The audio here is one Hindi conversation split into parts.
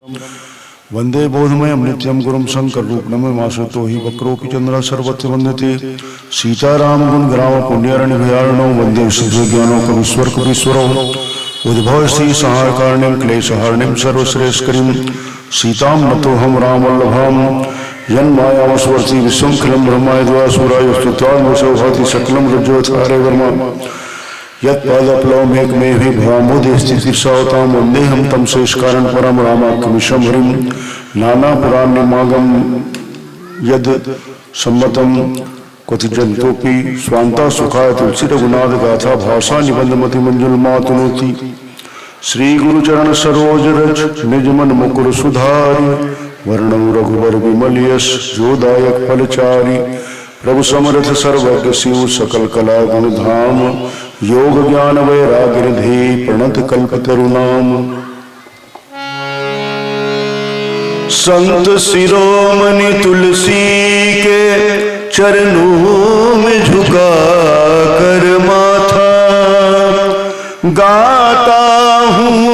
वंदे बोधमयं नित्यं गुरुं शंकर रूपनममाश्रितो हि वक्रोऽपि चन्द्रः सर्वत्र वन्दते सीताराम गुण ग्राम पुण्यरण्य भयार्णो वंदे शुद्धज्ञानो कवीश्वर कवीश्वरो उद्भव श्री सहायकारिणीं क्लेशहारिणीं सर्वश्रेष्ठकरीं सीतां नतोऽहं रामवल्लभां यन्मायामस्वर्ति विश्वंखिलं ब्रह्माय द्वासुराय स्तुत्वान्वशोभति सकलं रज्जोत्थारे वर्मा यत्पादप्लवमेकमेवि भवाम्बुधे स्थितिर्षावतां वन्देऽहं तं शेषकारणं परं रामाख्यमीशं हरिं नानापुराणनिमागं यद् सम्मतं क्वचिज्जन्तोऽपि स्वान्ता सुखाय तुलसीरघुनाथगाथा भाषा निबन्धमतिमञ्जुलमातनोति श्रीगुरुचरण सरोज रज निजमन मुकुर सुधारि वर्णौ रघुवर विमल यश जोदायक फलचारि प्रभु समर्थ सर्वज्ञ शिव सकल कला गुण धाम योग ज्ञान वैराग्यनिधि प्रणत कल्पतरुनाम संत शिरोमणि तुलसी के चरणों में झुका कर माथा गाता हूँ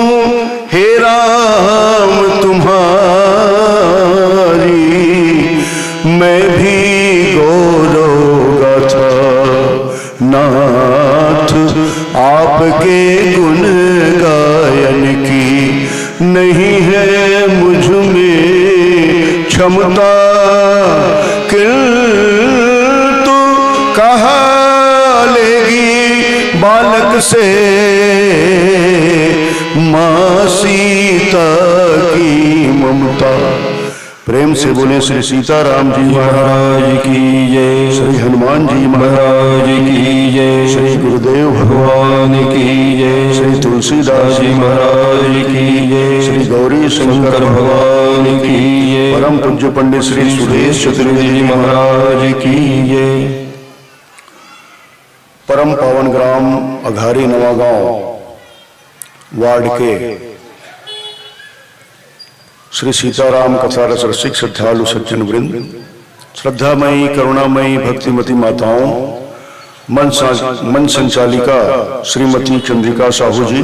हे राम तुम्हारी मैं भी गौरव गाथा नाथ आपके गुण गायन की नहीं है मुझ में क्षमता किंतु कहा लेगी बालक से माँ सीता की ममता। प्रेम से बोले श्री सीताराम जी महाराज की जय, श्री हनुमान जी महाराज की जय, श्री गुरुदेव भगवान की जय, श्री तुलसीदास जी महाराज की जय, श्री गौरी शंकर भगवान की जय, परम पूज्य पंडित श्री सुरेश चतुर्वेदी जी महाराज की जय। परम पावन ग्राम अघारी नवागांव वार्ड के श्री सीताराम कथा रस रसिक श्रद्धालु सज्जन वृंद, श्रद्धामयी करुणामयी भक्तिमती माताओं, मन संचालिका श्रीमती चंद्रिका साहू जी,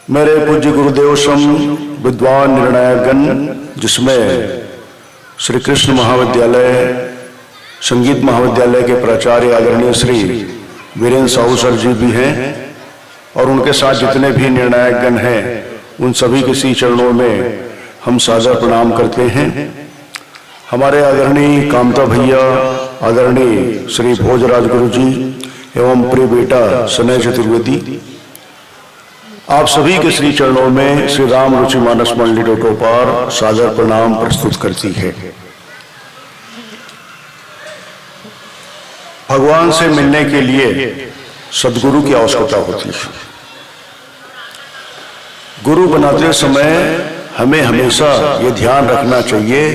मेरे पूज्य गुरुदेव सम विद्वान निर्णायकगण, जिसमें श्री कृष्ण महाविद्यालय संगीत महाविद्यालय के प्राचार्य आदरणीय श्री वीरेंद्र साहू सर जी भी हैं, और उनके साथ जितने भी निर्णायकगण हैं उन सभी के श्री चरणों में हम सादर प्रणाम करते हैं। हमारे आदरणीय कामता भैया, आदरणीय श्री भोजराज गुरु जी एवं प्रिय बेटा सनय चतुर्वेदी, आप सभी के श्री चरणों में श्री राम रुचि मानस मंडली डोटोपार सादर प्रणाम प्रस्तुत करती है। भगवान से मिलने के लिए सदगुरु की आवश्यकता होती है। गुरु बनाते समय हमें हमेशा ये ध्यान रखना चाहिए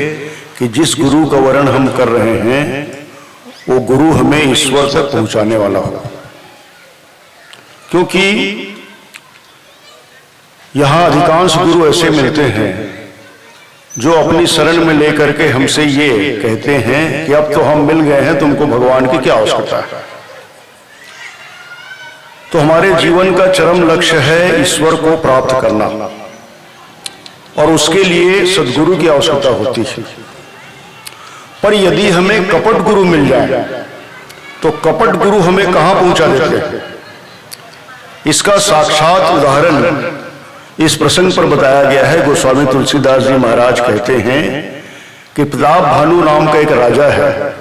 कि जिस गुरु का वर्ण हम कर रहे हैं वो गुरु हमें ईश्वर तक पहुंचाने वाला हो, क्योंकि यहां अधिकांश गुरु ऐसे मिलते हैं जो अपनी शरण में लेकर के हमसे ये कहते हैं कि अब तो हम मिल गए हैं, तुमको भगवान की क्या आवश्यकता है। तो हमारे जीवन का चरम लक्ष्य है ईश्वर को प्राप्त करना, और उसके लिए सद्गुरु की आवश्यकता होती है। पर यदि हमें कपट गुरु मिल जाए तो कपट गुरु हमें कहां पहुंचा देते हैं। इसका साक्षात उदाहरण इस प्रसंग पर बताया गया है। गोस्वामी तुलसीदास जी महाराज कहते हैं कि प्रताप भानु नाम का एक राजा है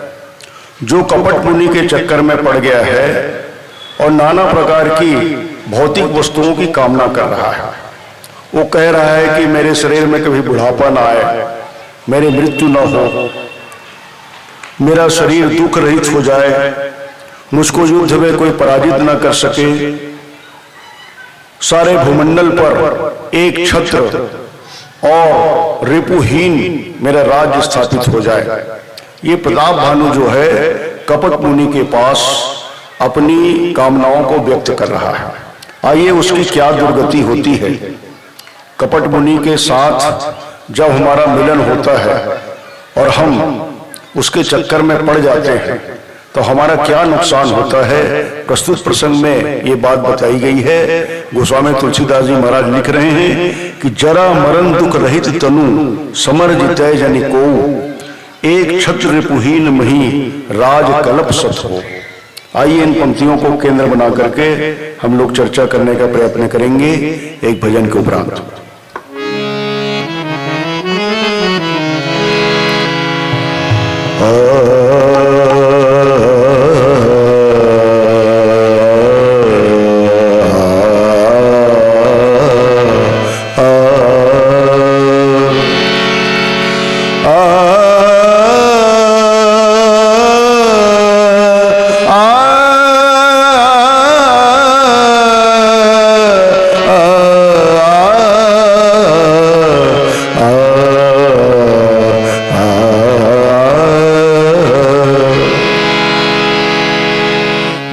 जो कपट मुनि के चक्कर में पड़ गया है और नाना प्रकार की भौतिक वस्तुओं की कामना कर रहा है। वो कह रहा है कि मेरे शरीर में कभी बुढ़ापा ना आए, मेरी मृत्यु ना हो, मेरा शरीर दुख रहित हो जाए, मुझको युद्ध में कोई पराजित ना कर सके, सारे भूमंडल पर एक छत्र और रिपुहीन मेरा राज्य स्थापित हो जाए। ये प्रताप भानु जो है कपट मुनि के पास अपनी कामनाओं को व्यक्त कर रहा है। आइए उसकी क्या दुर्गति होती है। कपट मुनि के साथ जब हमारा मिलन होता है और हम उसके चक्कर में पड़ जाते हैं तो हमारा क्या नुकसान होता है। प्रस्तुत प्रसंग में ये बात बताई गई है। गोस्वामी तुलसीदास जी महाराज लिख रहे हैं कि जरा मरण दुख रहित तनु समर जितै जनि को, एक छत्र रिपुहीन मही राज कल्प सत हो। आइए इन पंक्तियों को केंद्र बना करके हम लोग चर्चा करने का प्रयत्न करेंगे एक भजन के उपरांत।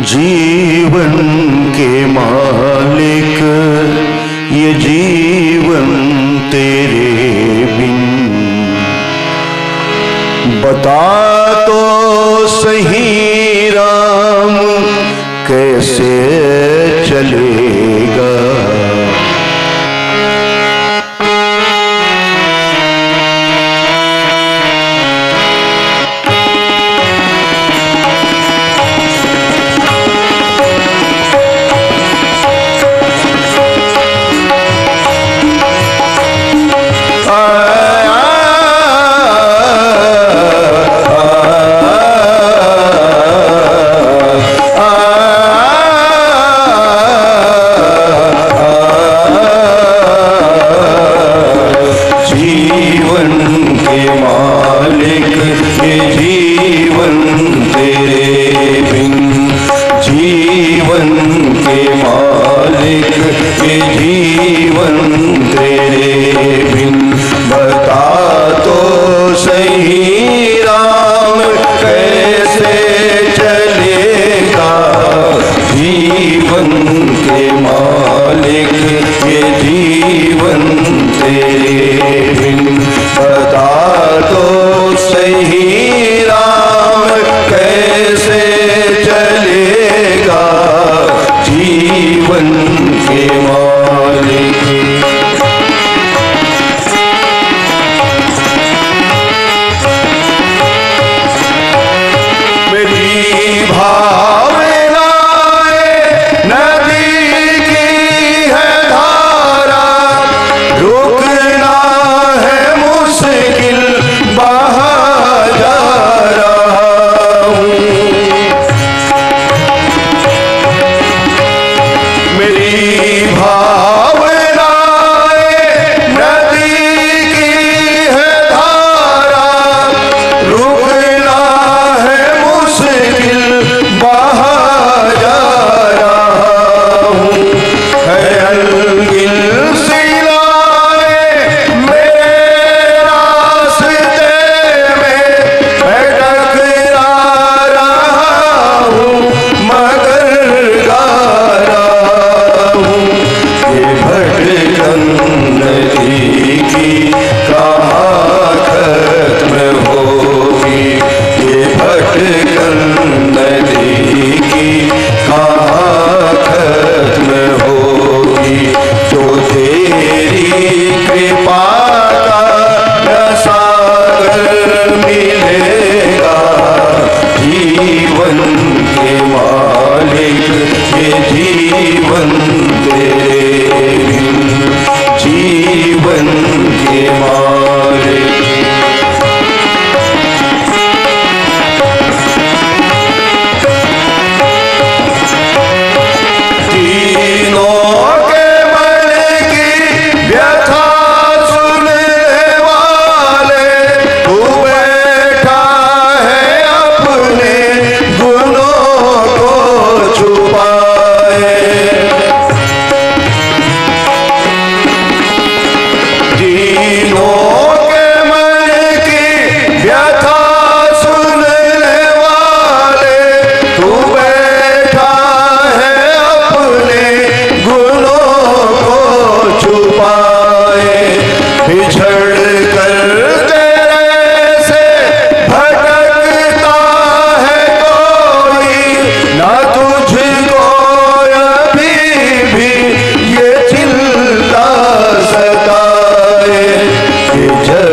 जीवन के मालिक ये जीवन तेरे बिन, बता तो सही राम कैसे चलेगा।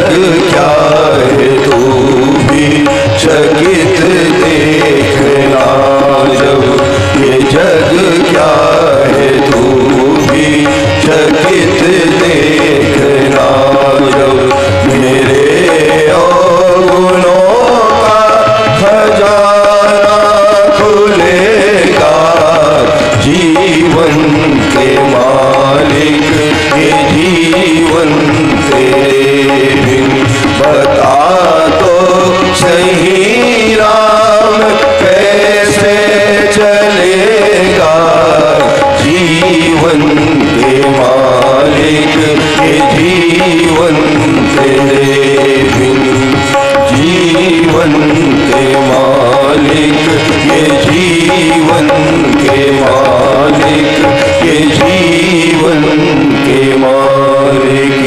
जग क्या है तू भी चकित देखना, जब ये जग क्या है तू भी चकित देखना, जब मेरे अवगुणों का खजाना खुलेगा, जीवन के मालिक ये जीवन तेरे बिन बता तो सही राम कैसे चलेगा, जीवन के मालिक ये जीवन तेरे बिन, जीवन के मालिक ये जीवन के मालिक ये जीवन के मालिक।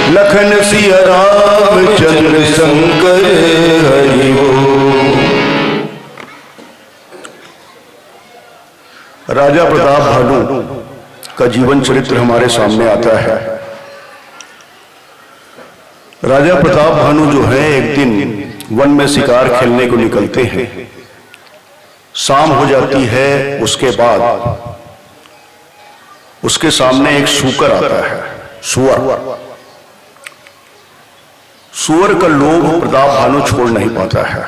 लखन सिया राम चंद्र शंकर हरि बोल। राजा प्रताप भानु का जीवन चरित्र हमारे सामने आता है। राजा प्रताप भानु जो है एक दिन वन में शिकार खेलने को निकलते हैं। शाम हो जाती है, उसके बाद उसके सामने एक सूकर आता है, सुअर। सुअर का लोभ प्रताप भानु छोड़ नहीं पाता है।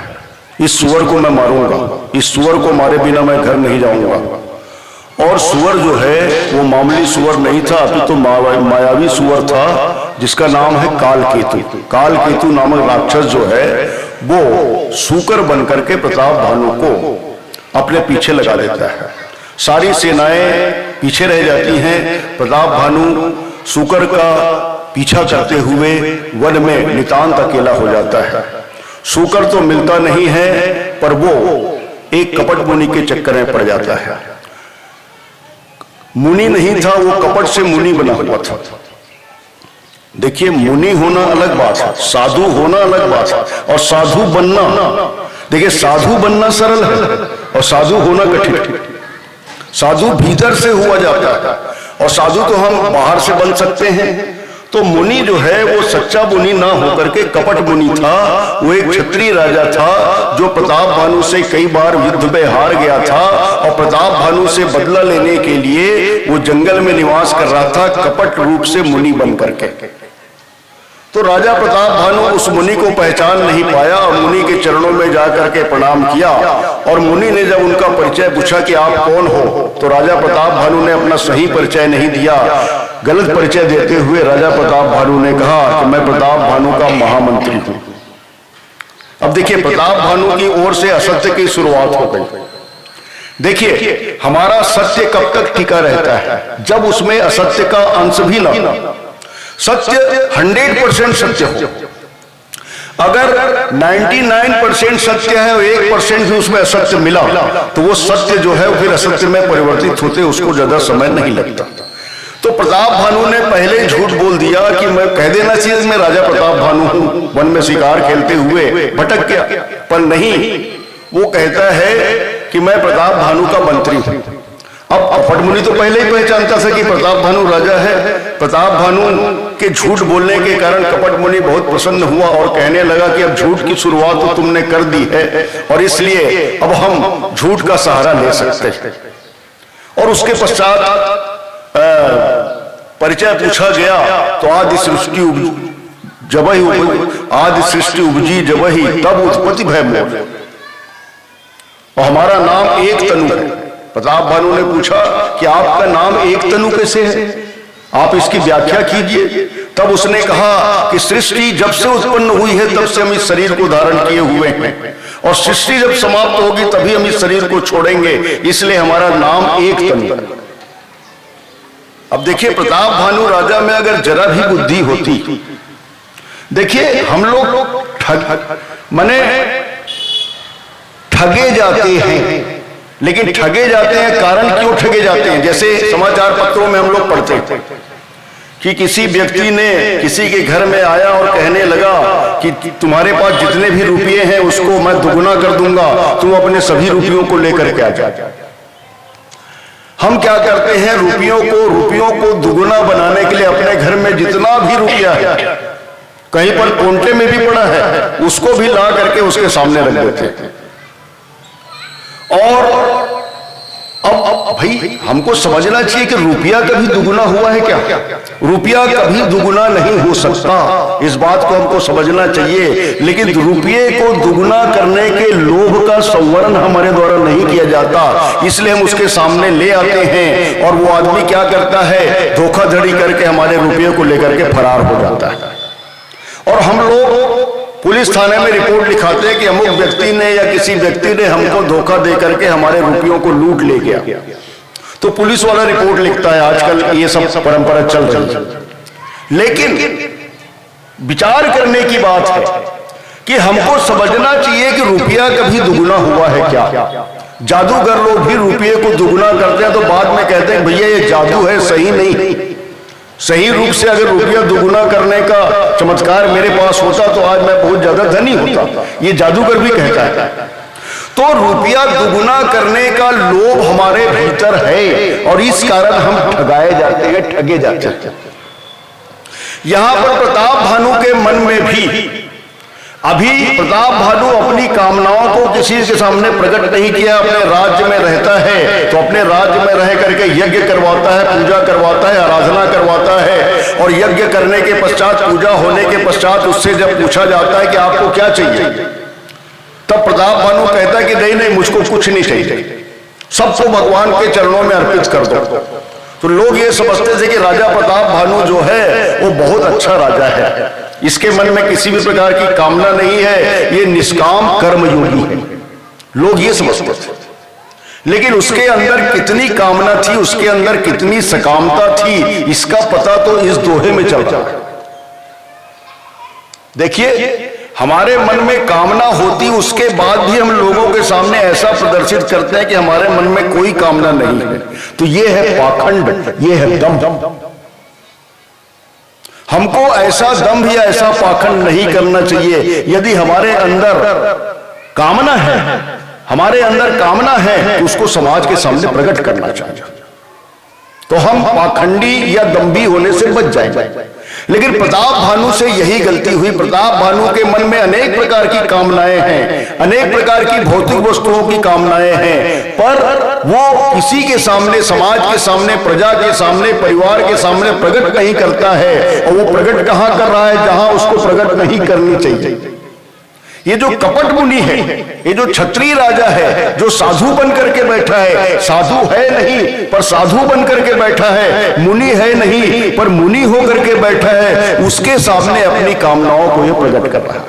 इस सुअर को मैं मारूंगा, इस सुअर को मारे बिना मैं घर नहीं जाऊंगा। और सुअर जो है वो मामूली सुअर नहीं था, अभी तो मायावी सुअर था जिसका नाम है कालकेतु। कालकेतु नामक राक्षस जो है वो सूकर बनकर के प्रताप भानु को अपने पीछे लगा देता है। सारी सेनाएं पीछे रह जाती हैं। प्रताप भानु सूकर का पीछा करते हुए वन में नितांत अकेला हो जाता है। सूकर तो मिलता नहीं है, पर वो एक कपट मुनि के चक्कर में पड़ जाता है। मुनि नहीं था, वो कपट से मुनि बना हुआ था। देखिए, मुनि होना अलग बात है, साधु होना अलग बात है, और साधु बनना, देखिए साधु बनना सरल है और साधु होना कठिन है। साधु भीतर से हुआ जाता है और साधु तो हम बाहर से बन सकते हैं। तो मुनि जो है वो सच्चा मुनि ना होकर के कपट मुनि था। वो एक क्षत्रिय राजा था जो प्रताप भानु से कई बार युद्ध में हार गया था और प्रताप भानु से बदला लेने के लिए वो जंगल में निवास कर रहा था, कपट रूप से मुनि बन करके। तो राजा प्रताप भानु उस मुनि को पहचान नहीं पाया और मुनि के चरणों में जाकर के प्रणाम किया। और मुनि ने जब उनका परिचय पूछा कि आप कौन हो, तो राजा प्रताप भानु ने अपना सही परिचय नहीं दिया। गलत परिचय देते हुए राजा प्रताप भानु ने कहा कि मैं प्रताप भानु का महामंत्री हूं। अब देखिए, प्रताप भानु की ओर से असत्य की शुरुआत हो गई। देखिए, हमारा सत्य कब तक टिका रहता है? जब उसमें असत्य का अंश भी ना। सत्य 100% सत्य हो। अगर 99% सत्य है और 1% भी उसमें असत्य मिला, तो वो सत्य जो है फिर असत्य में परिवर्तित होते उसको ज्यादा समय नहीं लगता। तो प्रताप भानु ने पहले झूठ बोल दिया कि मैं कह देना चाहिए मैं राजा प्रताप भानु हूं, वन में शिकार खेलते हुए भटक गया, पर नहीं, वो कहता है कि मैं प्रताप भानु का मंत्री हूं। अब कपट मुनि तो पहले ही पहचानता था कि प्रताप भानु राजा है। प्रताप भानु के झूठ बोलने के कारण कपट मुनि बहुत प्रसन्न हुआ और कहने लगा कि अब झूठ की शुरुआत तो तुमने कर दी है और इसलिए अब हम झूठ का सहारा ले सकते हैं। और उसके पश्चात परिचय पूछा गया तो आदि सृष्टि उपजी जबहि तब उत्पत्ति भय मोह, और हमारा नाम एक तनु है। प्रताप भानु ने पूछा कि आपका नाम एक तनु कैसे है, आप इसकी व्याख्या कीजिए। तब उसने कहा कि सृष्टि जब से उत्पन्न हुई है तब से हम इस शरीर को धारण किए हुए हैं, और सृष्टि जब समाप्त होगी तभी हम इस शरीर को छोड़ेंगे, इसलिए हमारा नाम एक तनु है। अब देखिए, प्रताप भानु राजा में अगर जरा भी बुद्धि होती, देखिए हम लोग ठगे जाते हैं, लेकिन ठगे जाते हैं, कारण क्यों ठगे जाते हैं? जैसे समाचार पत्रों में हम लोग पढ़ते हैं कि किसी व्यक्ति ने किसी के घर में आया और कहने लगा कि तुम्हारे पास जितने भी रुपये हैं उसको मैं दुगुना कर दूंगा, तुम अपने सभी रुपयों को लेकर के आ जाओ। हम क्या करते हैं, रुपयों को दुगुना बनाने के लिए अपने घर में जितना भी रुपया है कहीं पर कोंटे में भी पड़ा है, उसको भी ला करके उसके सामने रख देते हैं। और अब भाई हमको समझना चाहिए कि रुपया कभी दुगुना हुआ है क्या? रुपया कभी दुगुना नहीं हो सकता, इस बात को हमको समझना चाहिए। लेकिन रुपये को दुगुना करने के लोभ का संवरण हमारे द्वारा नहीं किया जाता, इसलिए हम उसके सामने ले आते हैं और वो आदमी क्या करता है, धोखाधड़ी करके हमारे रुपये को लेकर के फरार हो जाता है। और हम लोग पुलिस थाने में रिपोर्ट लिखाते हैं कि अमुक व्यक्ति ने या किसी व्यक्ति ने हमको धोखा दे करके हमारे रुपयों को लूट ले गया, तो पुलिस वाला रिपोर्ट लिखता है। आजकल ये सब परंपरा चल रही है। लेकिन विचार करने की बात है कि हमको समझना चाहिए कि रुपया कभी दुगुना हुआ है क्या? जादूगर लोग भी रुपये को दुगुना करते हैं तो बाद में कहते हैं भैया ये जादू है, सही नहीं। सही रूप से अगर रुपया दुगुना करने का चमत्कार मेरे पास होता तो आज मैं बहुत ज्यादा धनी होता, ये जादूगर भी कहता है। तो रुपया दुगुना करने का लोभ हमारे भीतर है और इस कारण हम ठगाए जाते हैं, ठगे जाते हैं। यहां पर प्रताप भानु के मन में भी अभी प्रताप भानु अपनी कामनाओं को किसी के सामने प्रकट नहीं किया। अपने राज्य में रहता है तो अपने राज्य में रह करके यज्ञ करवाता है, पूजा करवाता है, आराधना करवाता है। और यज्ञ करने के पश्चात, पूजा होने के पश्चात उससे जब पूछा जाता है कि आपको क्या चाहिए, तब प्रताप भानु कहता है कि नहीं नहीं, मुझको कुछ नहीं चाहिए, सबको भगवान के चरणों में अर्पित कर दो। तो लोग ये समझते थे कि राजा प्रताप भानु जो है वो बहुत अच्छा राजा है, इसके मन में किसी भी प्रकार की कामना नहीं है, ये निष्काम कर्मयोगी है, लोग ये समझते थे। लेकिन उसके अंदर कितनी कामना थी, उसके अंदर कितनी सकामता थी, इसका पता तो इस दोहे में चल रहा है। देखिए, हमारे मन में कामना होती, उसके बाद भी हम लोगों के सामने ऐसा प्रदर्शित करते हैं कि हमारे मन में कोई कामना नहीं है। तो ये है पाखंड, ये है दंभ। हमको ऐसा दंभ या ऐसा पाखंड नहीं करना चाहिए। यदि हमारे अंदर कामना है, हमारे अंदर कामना है तो उसको समाज के सामने प्रकट करना चाहिए, तो हम पाखंडी या दंभी होने से बच जाएंगे। लेकिन प्रताप भानु से यही गलती हुई। प्रताप भानु के मन में अनेक प्रकार की कामनाएं हैं, अनेक प्रकार की भौतिक वस्तुओं की कामनाएं हैं, पर वो किसी के सामने, समाज के सामने, प्रजा के सामने, परिवार के सामने प्रकट नहीं करता है। और वो प्रकट कहां कर रहा है, जहां उसको प्रकट नहीं करनी चाहिए। ये जो कपट मुनि है, ये जो क्षत्रिय राजा है, जो साधु बन करके बैठा है, साधु है नहीं पर साधु बन करके बैठा है, मुनि है नहीं पर मुनि होकर के बैठा है, उसके सामने अपनी कामनाओं को ये प्रकट कर रहा है।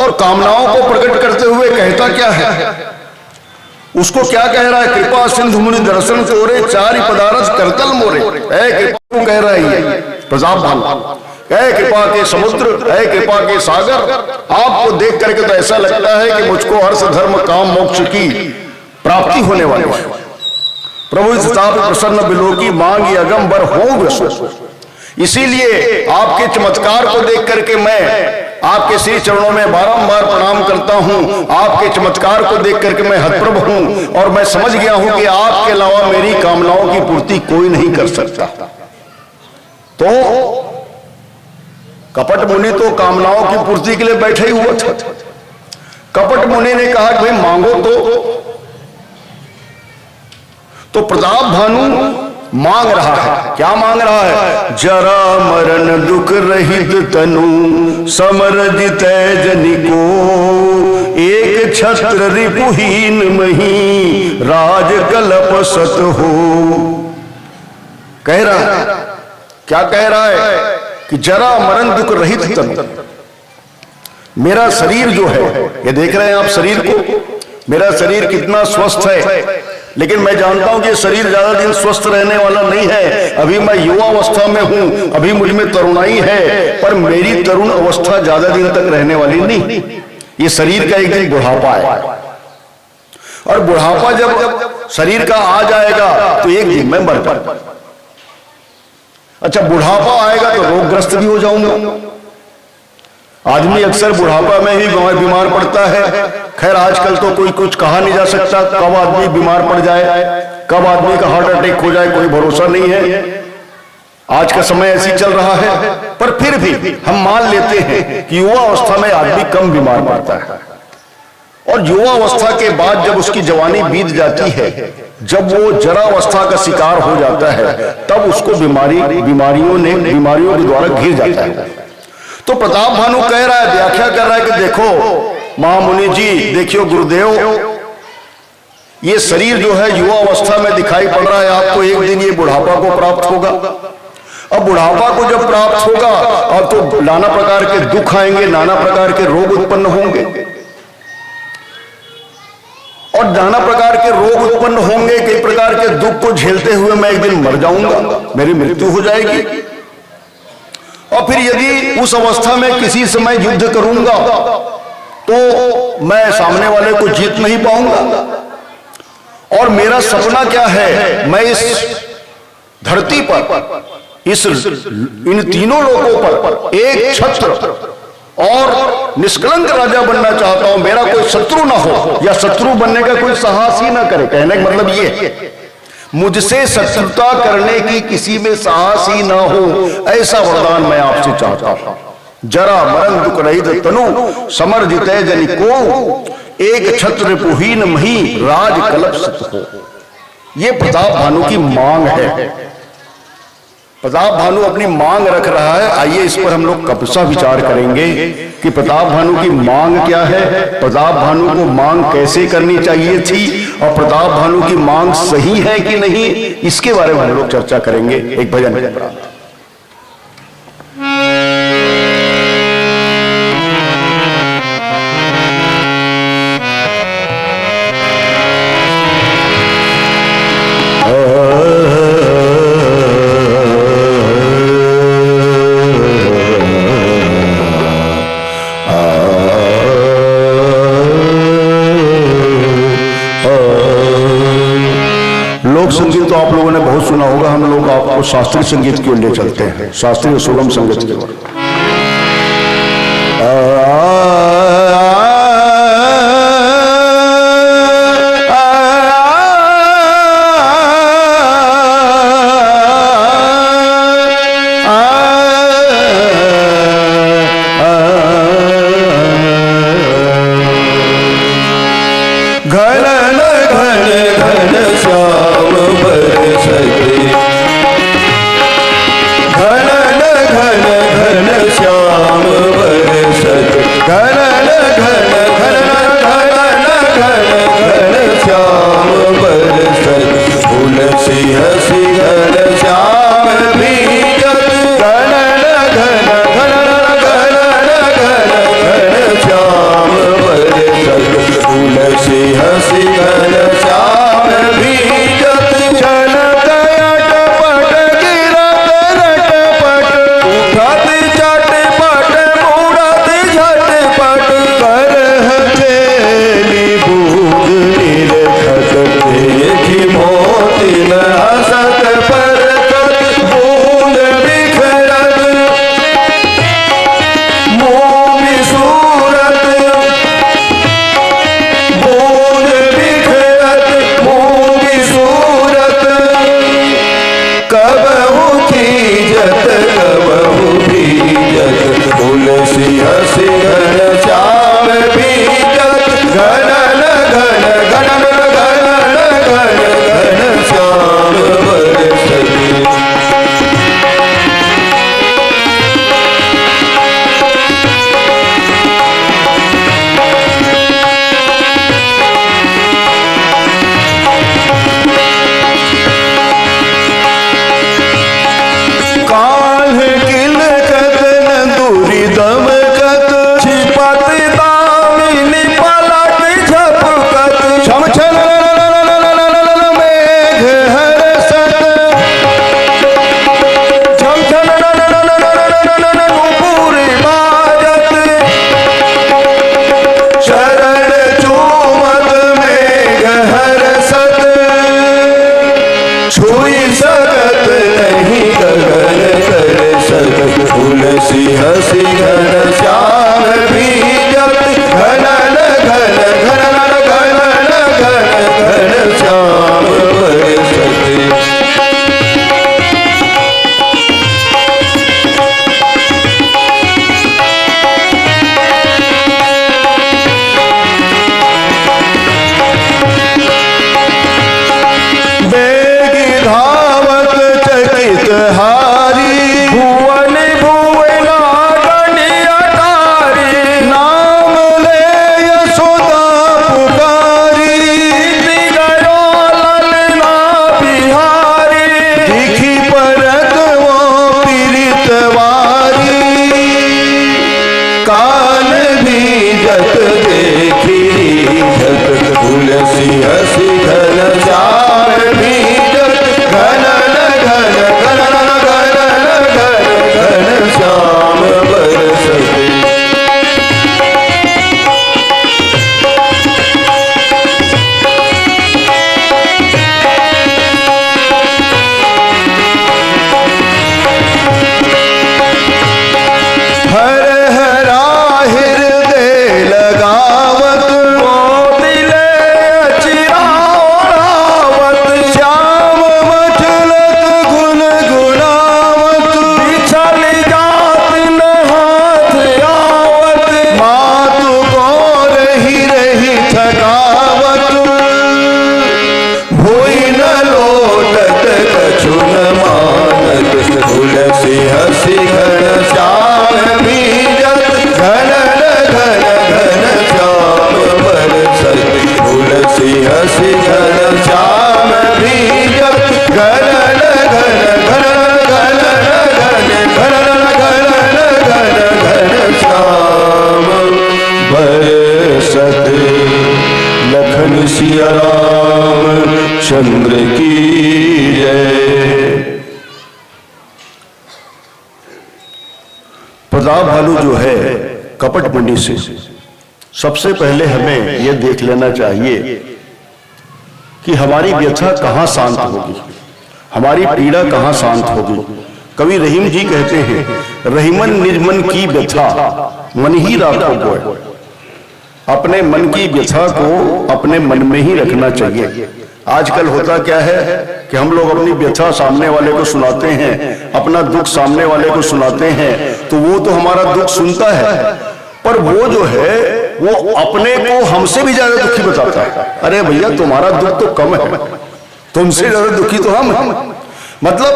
और कामनाओं को प्रकट करते हुए कहता क्या है, उसको क्या कह रहा है, कृपा सिंधु मुनि दर्शन तोरे, चारि पदारथ करतल मोरे। कृपा कह रहा है ये प्रताप भानु, है कृपा के समुद्र, है कृपा के सागर। आपको देख करके तो ऐसा लगता है कि मुझको अर्थ धर्म काम मोक्ष की प्राप्ति होने वाली है। प्रभु ताप प्रसन्न बिलो की मांग अगम बर हो। इसीलिए आपके चमत्कार को देख करके मैं आपके श्री चरणों में बारंबार प्रणाम करता हूं। आपके चमत्कार को देख करके मैं हतप्रभ हूं और मैं समझ गया हूं कि आपके अलावा मेरी कामनाओं की पूर्ति कोई नहीं कर सकता। तो कपट मुनि तो कामनाओं की पूर्ति के लिए बैठे ही हुआ था। कपट मुनि ने कहा कि भाई मांगो तो प्रताप भानु मांग रहा है। क्या मांग रहा है, जरा मरण दुख रहित तनु समर तैज निको, एक छत्र रिपुहीन मही राज कल्प सत हो। कह रहा है, क्या कह रहा है कि जरा मरण दुख रहित तनु, मेरा शरीर जो है, ये देख रहे हैं आप शरीर को, मेरा शरीर कितना स्वस्थ है। लेकिन मैं जानता हूं कि शरीर ज्यादा दिन स्वस्थ रहने वाला नहीं है। अभी मैं युवा अवस्था में हूं, अभी मुझ में तरुणाई है, पर मेरी तरुण अवस्था ज्यादा दिन तक रहने वाली नहीं। ये शरीर का एक दिन बुढ़ापा है, और बुढ़ापा जब शरीर का आ जाएगा तो एक दिन मैं मर जाऊंगा। अच्छा, बुढ़ापा आएगा तो रोगग्रस्त भी हो जाऊंगा। आदमी अक्सर बुढ़ापा में ही बीमार पड़ता है। खैर आजकल तो कोई कुछ कहा नहीं जा सकता, कब आदमी बीमार पड़ जाए, कब आदमी का हार्ट अटैक हो जाए, कोई भरोसा नहीं है। आज का समय ऐसी चल रहा है। पर फिर भी हम मान लेते हैं कि युवा अवस्था में आदमी कम बीमार पड़ता है, और युवा अवस्था के बाद जब उसकी जवानी बीत जाती है, जब वो जरा अवस्था का शिकार हो जाता है, तब उसको बीमारियों के द्वारा घिर जाता है। तो प्रताप भानु कह रहा है, व्याख्या कर रहा है कि देखो महामुनि जी, देखियो गुरुदेव, ये शरीर जो है युवा अवस्था में दिखाई पड़ रहा है आपको, एक दिन ये बुढ़ापा को प्राप्त होगा। अब बुढ़ापा को जब प्राप्त होगा, अब तो नाना प्रकार के दुख आएंगे, नाना प्रकार के रोग उत्पन्न होंगे, और नाना प्रकार के रोग उत्पन्न होंगे, कई प्रकार के दुख को झेलते हुए मैं एक दिन मर जाऊंगा, मेरी मृत्यु हो जाएगी। और फिर यदि उस अवस्था में किसी समय युद्ध करूंगा तो मैं सामने वाले को जीत नहीं पाऊंगा। और मेरा सपना क्या है, मैं इस धरती पर, इन तीनों लोगों पर एक छत्र और निष्कलंक राजा बनना चाहता हूं। मेरा कोई शत्रु ना हो, या शत्रु बनने का कोई साहस ही ना करे। कहने का मतलब ये है, मुझसे शत्रुता करने की किसी में साहस ही ना हो, ऐसा वरदान मैं आपसे चाहता हूं। जरा मरण दुख रहित तनु समर जिते जनि को, एक छत्र पुहीन मही राज कलप सत हो। ये प्रताप भानु की मांग है। प्रताप भानु अपनी मांग रख रहा है। आइए इस पर हम लोग कपसा विचार करेंगे कि प्रताप भानु की मांग क्या है, प्रताप भानु को मांग कैसे करनी चाहिए थी, और प्रताप भानु की मांग सही है कि नहीं, इसके बारे में हम लोग चर्चा करेंगे एक भजन के उपरांत। संगीत तो आप लोगों ने बहुत सुना होगा, हम लोग आपको शास्त्रीय संगीत की ओर ले चलते हैं, शास्त्रीय सुगम संगीत की ओर। हसी घन श्याम भी कान बीजत देखी रीझत तुलसी हसी घन श्याम बीजत घन घन घन घन घन घन श्याम बरसते सिया राम चंद्र की जय। प्रताप भानु जो है कपट मंडी से, सबसे पहले हमें यह देख लेना चाहिए कि हमारी व्यथा कहां शांत होगी, हमारी पीड़ा कहां शांत होगी। कवि रहीम जी कहते हैं, रहीमन निज मन की व्यथा मन ही राखो गोय। अपने मन की व्यथा को अपने मन में ही रखना चाहिए। आजकल होता क्या है कि हम लोग अपनी व्यथा सामने वाले को सुनाते हैं, अपना दुख सामने वाले को सुनाते हैं, तो वो तो हमारा दुख सुनता है, पर वो जो है वो अपने को हमसे भी ज्यादा दुखी बताता है। अरे भैया तुम्हारा दुख तो कम है, तुमसे ज्यादा दुखी तो हम हैं। मतलब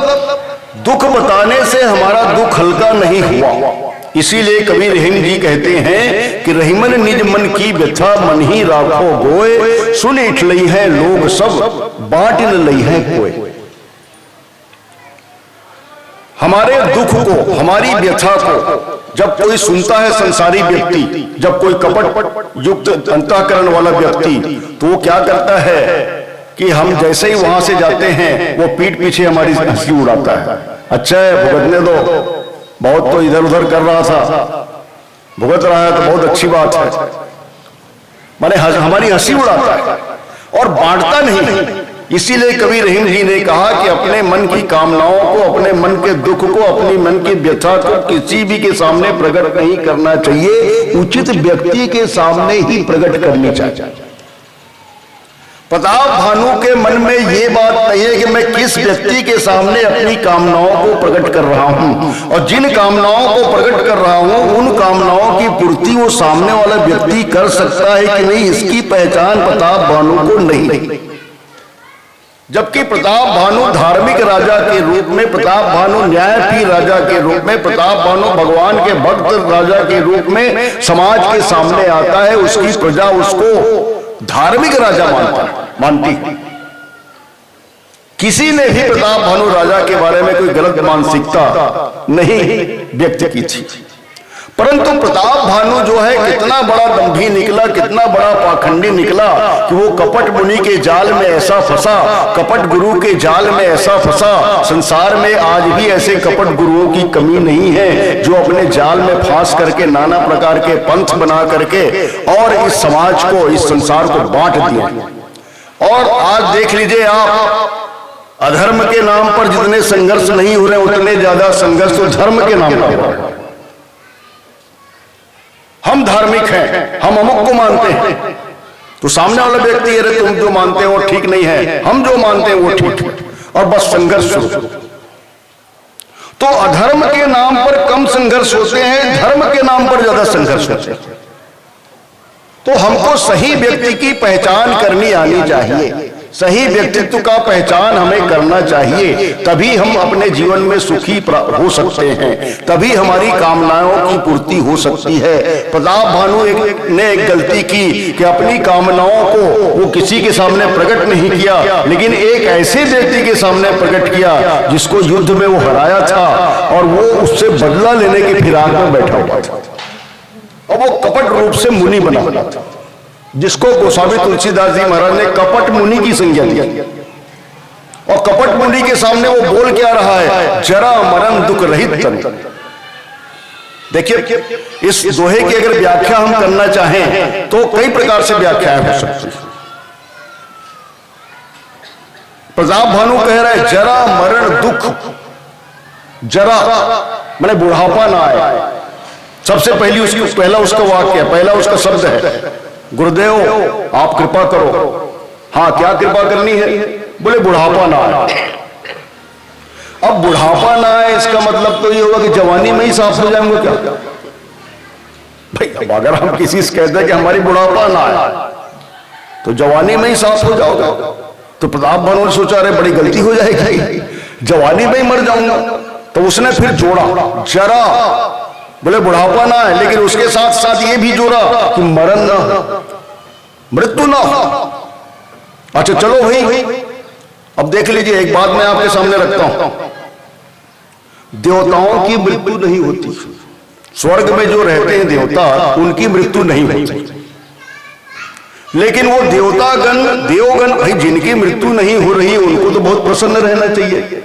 दुख बताने से हमारा दुख हल्का नहीं हुआ। इसीलिए कवि रहीम जी कहते हैं कि रहीमन निज मन की व्यथा मन ही राखो गोय, सुन इठ लई है लोग सब बांट न लई है कोय। हमारे दुख को, हमारी व्यथा को जब कोई सुनता है संसारी व्यक्ति, जब कोई कपट युक्त अंतःकरण वाला व्यक्ति, तो वो क्या करता है कि हम जैसे ही वहां से जाते हैं वो पीठ पीछे हमारी हंसी उड़ाता है। अच्छा है, भुगतने दो, बहुत तो इधर उधर कर रहा था, भुगत रहा है तो बहुत अच्छी बात है, माने हमारी हंसी उड़ाता है और बांटता नहीं। इसीलिए कवि रहीम जी ने कहा कि अपने मन की कामनाओं को, अपने मन के दुख को, अपनी मन की व्यथा को किसी भी के सामने प्रकट नहीं करना चाहिए, उचित व्यक्ति के सामने ही प्रकट करनी चाहिए। प्रताप भानु के मन में ये बात नहीं है कि मैं किस व्यक्ति के सामने अपनी कामनाओं को प्रकट कर रहा हूं, और जिन कामनाओं को प्रकट कर रहा हूं उन कामनाओं की पूर्ति वो सामने वाला व्यक्ति कर सकता है कि नहीं, इसकी पहचान प्रताप भानु को नहीं। जबकि प्रताप भानु धार्मिक राजा के रूप में, प्रताप भानु न्यायप्रिय राजा के रूप में, प्रताप भानु भगवान के भक्त राजा के रूप में समाज के सामने आता है, उसकी प्रजा उसको धार्मिक राजा मानती है। किसी ने भी प्रताप भानु राजा के बारे में कोई गलत मानसिकता नहीं व्यक्त की थी, परंतु प्रताप भानु जो है कितना बड़ा दंभी निकला, कितना बड़ा पाखंडी निकला कि वो कपट मुनि के जाल में ऐसा फंसा, कपट गुरु के जाल में ऐसा फंसा। संसार में आज भी ऐसे कपट गुरुओं की कमी नहीं है जो अपने जाल में फांस करके नाना प्रकार के पंथ बना करके और इस समाज को, इस संसार को बांट दिया। और आज देख लीजिए आप, अधर्म के नाम पर जितने संघर्ष नहीं हो रहे उतने ज्यादा संघर्ष तो धर्म के नाम पर हो रहे हैं। हम धार्मिक हैं, हम अमुक को मानते हैं, तो सामने वाला व्यक्ति अरे तुम जो मानते हो ठीक नहीं है, हम जो मानते हैं वो ठीक है, और बस संघर्ष शुरू। तो अधर्म के नाम पर कम संघर्ष होते हैं, धर्म के नाम पर ज्यादा संघर्ष होते हैं। तो हमको सही व्यक्ति की पहचान करनी आनी चाहिए, सही व्यक्तित्व का पहचान हमें करना चाहिए, तभी हम अपने जीवन में सुखी हो सकते हैं, तभी हमारी कामनाओं की पूर्ति हो सकती है। प्रताप भानु ने एक गलती की कि अपनी कामनाओं को वो किसी के सामने प्रकट नहीं किया, लेकिन एक ऐसे व्यक्ति के सामने प्रकट किया जिसको युद्ध में वो हराया था और वो उससे बदला लेने की फिराक में बैठा हुआ था। और वो कपट रूप से मुनि बना था, जिसको गोस्वामी तुलसीदास जी महाराज ने कपट मुनि की संज्ञा दी। और कपट मुनि के सामने वो बोल क्या रहा है, जरा मरण दुख रहित तन। देखिए, इस दोहे की अगर व्याख्या हम करना चाहें तो कई प्रकार से व्याख्याएं हो सकती है। प्रताप भानु कह रहे हैं जरा मरण दुख, जरा मैंने बुढ़ापा ना आए। सबसे पहला उसका वाक्य है, पहला उसका शब्द है, गुरुदेव आप कृपा करो। हाँ, क्या कृपा करनी है? बोले बुढ़ापा ना आए। अब बुढ़ापा ना आए इसका मतलब तो ये होगा कि जवानी में ही साफ हो जाएंगे क्या? भाई अब अगर हम किसी से कहते हैं कि हमारी बुढ़ापा ना आए तो जवानी में ही साफ हो जाओगे, तो प्रताप भानु ने सोचा अरे बड़ी गलती हो जाएगी, जवानी में ही मर जाऊंगा। तो उसने फिर जोड़ा जरा, बोले बुढ़ापा ना है, लेकिन उसके साथ साथ ये भी जोड़ा कि मरण ना, मृत्यु ना। अच्छा चलो भाई, अब देख लीजिए, एक बात मैं आपके सामने रखता हूं, देवताओं की मृत्यु नहीं होती। स्वर्ग में जो रहते हैं देवता, उनकी मृत्यु नहीं होती। लेकिन वो देवगण भाई जिनकी मृत्यु नहीं हो रही उनको तो बहुत प्रसन्न रहना चाहिए।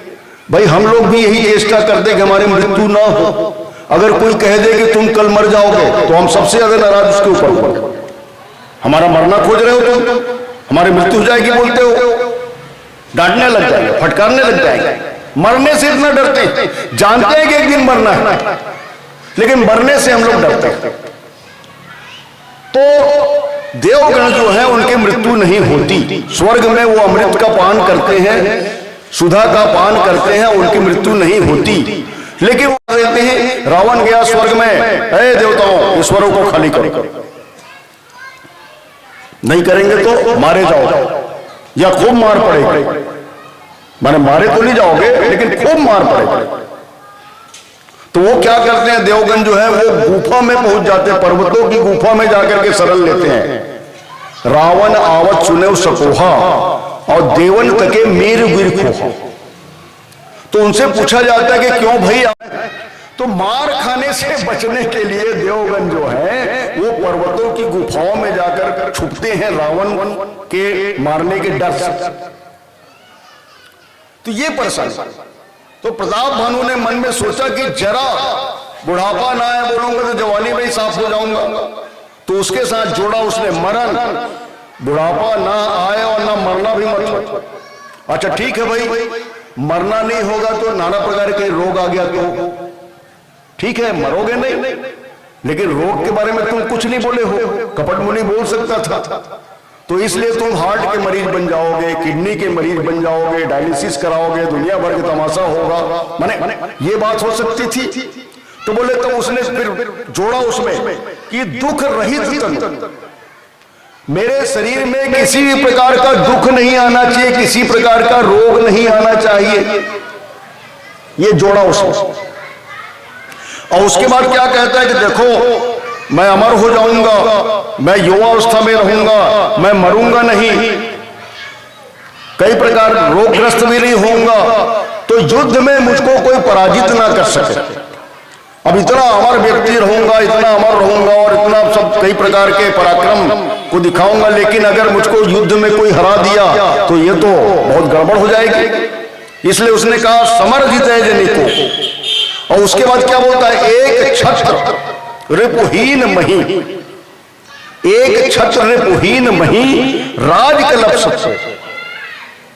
भाई हम लोग भी यही चेष्टा करते कि हमारी मृत्यु ना हो। अगर कोई कह दे कि तुम कल मर जाओगे तो हम सबसे ज्यादा नाराज उसके ऊपर, हमारा मरना खोज रहे हो तुम, हमारी मृत्यु हो जाएगी बोलते हो, डांटने लग जाएंगे, फटकारने लग जाएंगे। मरने से इतना डरते हैं, जानते हैं कि एक दिन मरना है, लेकिन मरने से हम लोग डरते हैं। तो देवगण जो है उनकी मृत्यु नहीं होती। स्वर्ग में वो अमृत का पान करते हैं, सुधा का पान करते हैं, उनकी मृत्यु नहीं होती। लेकिन वो कहते हैं रावण गया स्वर्ग में, हे देवताओं ईश्वरों को खाली करो, नहीं करेंगे तो मारे जाओ या खूब मार पड़ेगी। माने मारे तो नहीं जाओगे लेकिन खूब मार पड़ेगी। तो वो क्या करते हैं, देवगण जो है वो गुफा में पहुंच जाते हैं, पर्वतों की गुफा में जाकर के शरण लेते हैं। रावण आवत सुने सकोहा और देवन तके मीर वीर खोहा। तो उनसे पूछा जाता है कि क्यों भाई आए? तो मार खाने से बचने के लिए देवगण जो है वो पर्वतों की गुफाओं में जाकर छुपते हैं रावण के मारने के डर से। तो ये परेशान। तो प्रताप भानु ने मन में सोचा कि जरा बुढ़ापा ना आए बोलूंगा तो जवानी में ही साफ हो जाऊंगा। तो उसके साथ जोड़ा उसने मरण, बुढ़ापा ना आए और ना मरना भी मत। अच्छा ठीक है भाई, मरना नहीं होगा तो नाना प्रकार के रोग आ गया तो ठीक है, मरोगे नहीं, लेकिन रोग के बारे में तुम कुछ नहीं बोले हो। कपट मुनि बोल सकता था, तो इसलिए तुम हार्ट के मरीज बन जाओगे, किडनी के मरीज बन जाओगे, डायलिसिस कराओगे, दुनिया भर का तमाशा होगा, माने ये बात हो सकती थी। तो बोले तो उसने फिर जोड़ा उसमें कि दुख रहित तन, मेरे शरीर में किसी भी प्रकार का दुख नहीं आना चाहिए, किसी प्रकार का रोग नहीं आना चाहिए। ये जोड़ा उसमें। और उसके बाद क्या कहता है कि देखो मैं अमर हो जाऊंगा, मैं युवावस्था में रहूंगा, मैं मरूंगा नहीं, कई प्रकार रोगग्रस्त भी नहीं होऊंगा, तो युद्ध में मुझको कोई पराजित ना कर सके। अब इतना अमर व्यक्ति रहूंगा, इतना अमर रहूंगा और इतना सब कई प्रकार के पराक्रम को दिखाऊंगा, लेकिन अगर मुझको युद्ध में कोई हरा दिया तो ये तो बहुत गड़बड़ हो जाएगी। इसलिए उसने कहा समर जीते जनी को। और उसके बाद क्या बोलता है, एक छत्र रिपुहीन मही, एक छत्र रिपुहीन मही राज कलप सकते,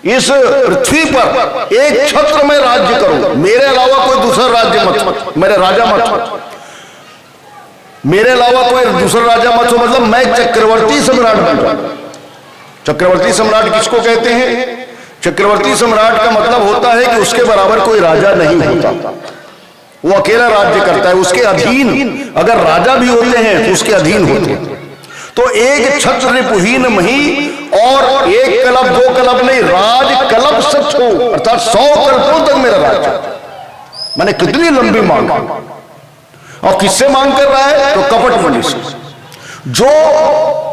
इस पृथ्वी पर एक छत्र में राज्य करूं, मेरे अलावा कोई दूसरा राज्य मत, मेरे राजा मत, मेरे अलावा कोई दूसरा राजा मत हो, मतलब मैं चक्रवर्ती सम्राट बन जाऊं। चक्रवर्ती सम्राट किसको कहते हैं? चक्रवर्ती सम्राट का मतलब होता है कि उसके बराबर कोई राजा नहीं होता, वो अकेला राज्य करता है, उसके अधीन अगर राजा भी होते हैं तो उसके अधीन होते हैं। तो एक छत्र रिपुहीन मही और एक कलप, दो कलप नहीं, राज कलप सच हो, अर्थात 100 कल्पों तक मेरा राज्य। मैंने कितनी लंबी मांग, और किससे मांग कर रहा है? तो कपट मुनि से, जो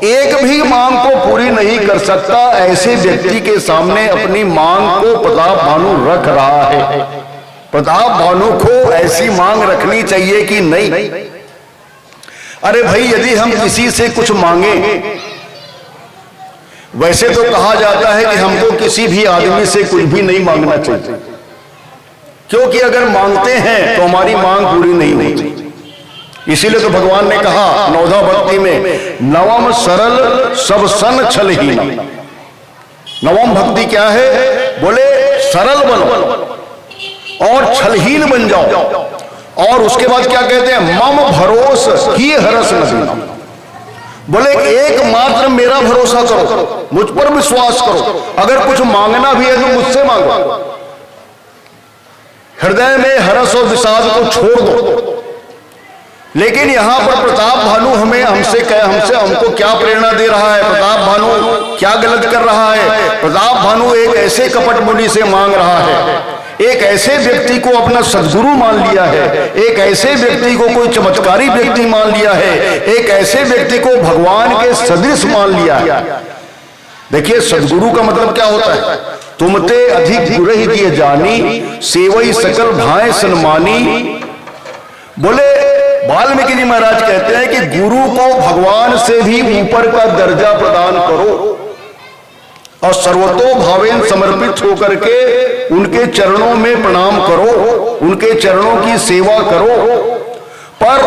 एक भी मांग को पूरी नहीं कर सकता, ऐसे व्यक्ति के सामने अपनी मांग को प्रताप भानु रख रहा है। प्रताप भानु को ऐसी मांग रखनी चाहिए कि नहीं, अरे भाई, यदि हम किसी से कुछ मांगे, वैसे तो कहा जाता है कि हमको किसी भी आदमी से कुछ भी नहीं मांगना चाहिए, क्योंकि अगर मांगते हैं तो हमारी मांग पूरी नहीं होती। इसीलिए तो भगवान ने कहा नवधा भक्ति में, नवम सरल सब सन छलहीन। नवम भक्ति क्या है? बोले सरल बनो और छलहीन बन जाओ। और उसके बाद क्या कहते हैं? मम भरोस ही हरस न देना। बोले एकमात्र मेरा भरोसा करो, मुझ पर विश्वास करो। अगर कुछ मांगना भी है तो मुझसे मांगो। हृदय में हरस और विषाद को छोड़ दो। लेकिन यहां पर प्रताप भानु हमको क्या प्रेरणा दे रहा है? प्रताप भानु क्या गलत कर रहा है? प्रताप भानु एक ऐसे कपट मुनि से मांग रहा है, एक ऐसे व्यक्ति को अपना सद्गुरु मान लिया है, एक ऐसे व्यक्ति को कोई चमत्कारी व्यक्ति मान लिया है, एक ऐसे व्यक्ति को भगवान के सदृश मान लिया है। देखिए, सद्गुरु का मतलब क्या होता है? तुमते अधिक गुरहि किए जानी, सेवई सकल भाए सन्मानी। बोले वाल्मीकि जी महाराज कहते हैं कि गुरु को भगवान से भी ऊपर का दर्जा प्रदान करो और सर्वतो भावेन समर्पित होकर के उनके चरणों में प्रणाम करो, उनके चरणों की सेवा करो। पर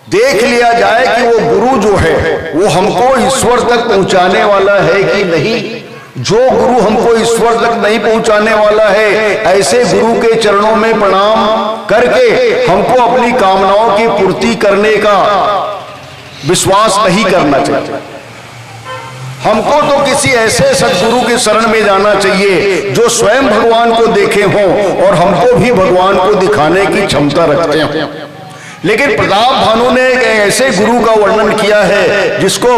देख लिया जाए कि वो गुरु जो है वो हमको ईश्वर तक पहुंचाने वाला है कि नहीं। जो गुरु हमको ईश्वर तक नहीं पहुंचाने वाला है, ऐसे गुरु के चरणों में प्रणाम करके हमको अपनी कामनाओं की पूर्ति करने का विश्वास नहीं करना चाहिए। हमको तो किसी ऐसे सद्गुरु के शरण में जाना चाहिए जो स्वयं भगवान को देखे हों और हमको भी भगवान को दिखाने की क्षमता रखते हों। लेकिन प्रताप भानु ने एक ऐसे गुरु का वर्णन किया है जिसको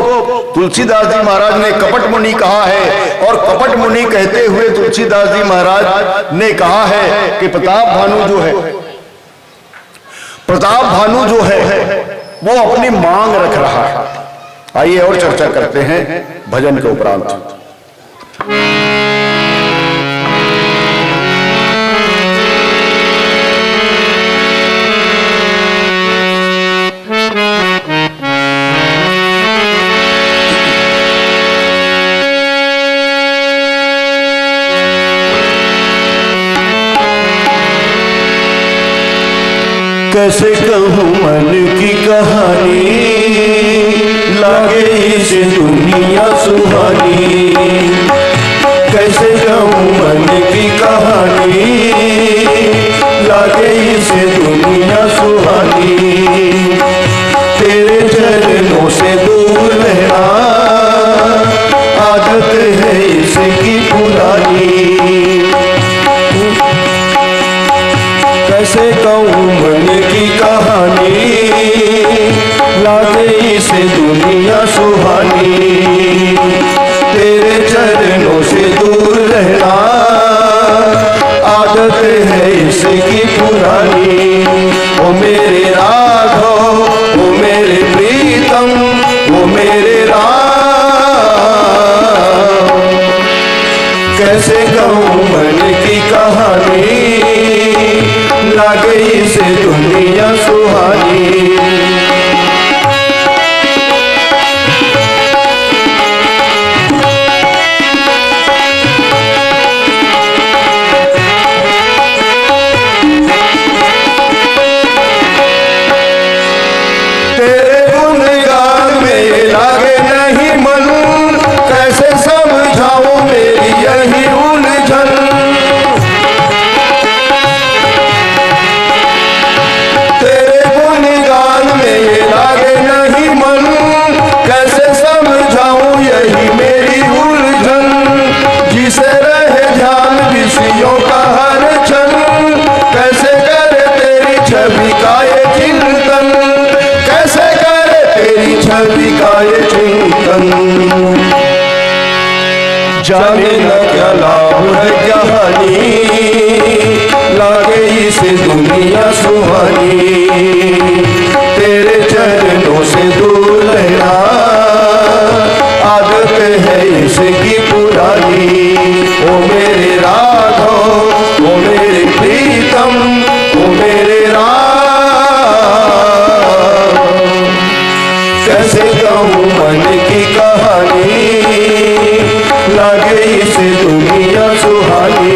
तुलसीदास जी महाराज ने कपट मुनि कहा है। और कपट मुनि कहते हुए तुलसीदास जी महाराज ने कहा है कि प्रताप भानु जो है वो अपनी मांग रख रहा है। आइए और चर्चा करते हैं भजन के उपरांत। कैसे कहूँ मन की कहानी, लागे इस दुनिया सुहानी। कैसे कहूँ मन की कहानी, लागे इस दुनिया सुहानी। तेरे चरणों से दूर रहना आदत है इसकी पुरानी। कैसे कहूँ मन की कहानी, लागे इसे दुनिया सुहानी। तेरे चरणों से दूर रहना आदत है इसकी पुरानी। ओ मेरे राघव, ओ मेरे प्रीतम, ओ मेरे राम। कैसे कहूँ मन की कहानी, लागे इसे दुनिया सुहानी। तेरे गुणगान में लागे नहीं मन, कैसे समझाऊं मेरी यही उलझन। तेरे गुणगान में लागे नहीं मन, कैसे समझाऊं यही मेरी उलझन। जिसे रहे ध्यान विषयों का हर क्षण, कैसे करे तेरी छवि का ये चिंतन। कैसे करे तेरी छवि का ये चिंतन। जाने न क्या लाभ है क्या हानि, लागे इसे दुनिया सुहानी। तेरे चरणों से दूर रहना आदत है इसकी पुरानी। ओ मेरे राघव, ओ मेरे प्रीतम, ओ मेरे राम। लागे इसे दुनिया सुहानी।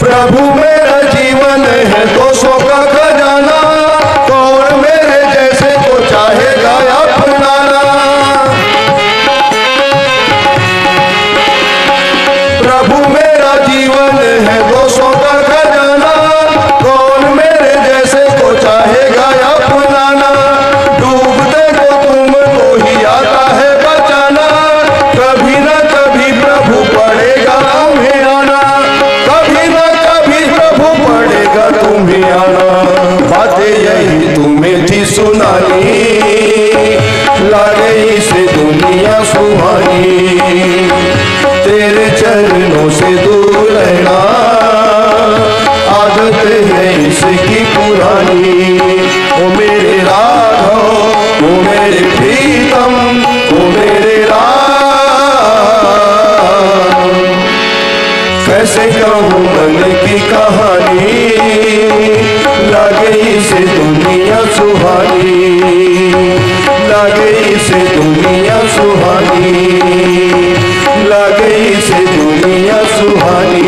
प्रभु मेरा जीवन है दोषों का खजाना, कौन मेरे जैसे को चाहेगा अपनाना। प्रभु मेरा जीवन है दोषों का खजाना, कौन मेरे जैसे को चाहेगा अपनाना। डूबते को तुमको ही आता है बचाना, कभी न कभी प्रभु पड़ेगा तुम्हें आना, कभी न कभी प्रभु पड़ेगा तुम्हें आना। बातें यही तुम्हें थी सुनानी, लागे इसे दुनिया सुहानी। तेरे चरणों से दूर रहना आदत है इसकी पुरानी। ओ मेरे राघव ओ मेरे प्रीतम ओ मेरे राम, कैसे कहूँ मन की कहानी, लागे इसे दुनिया सुहानी, लागे इसे दुनिया सुहानी, लागे इसे दुनिया सुहानी।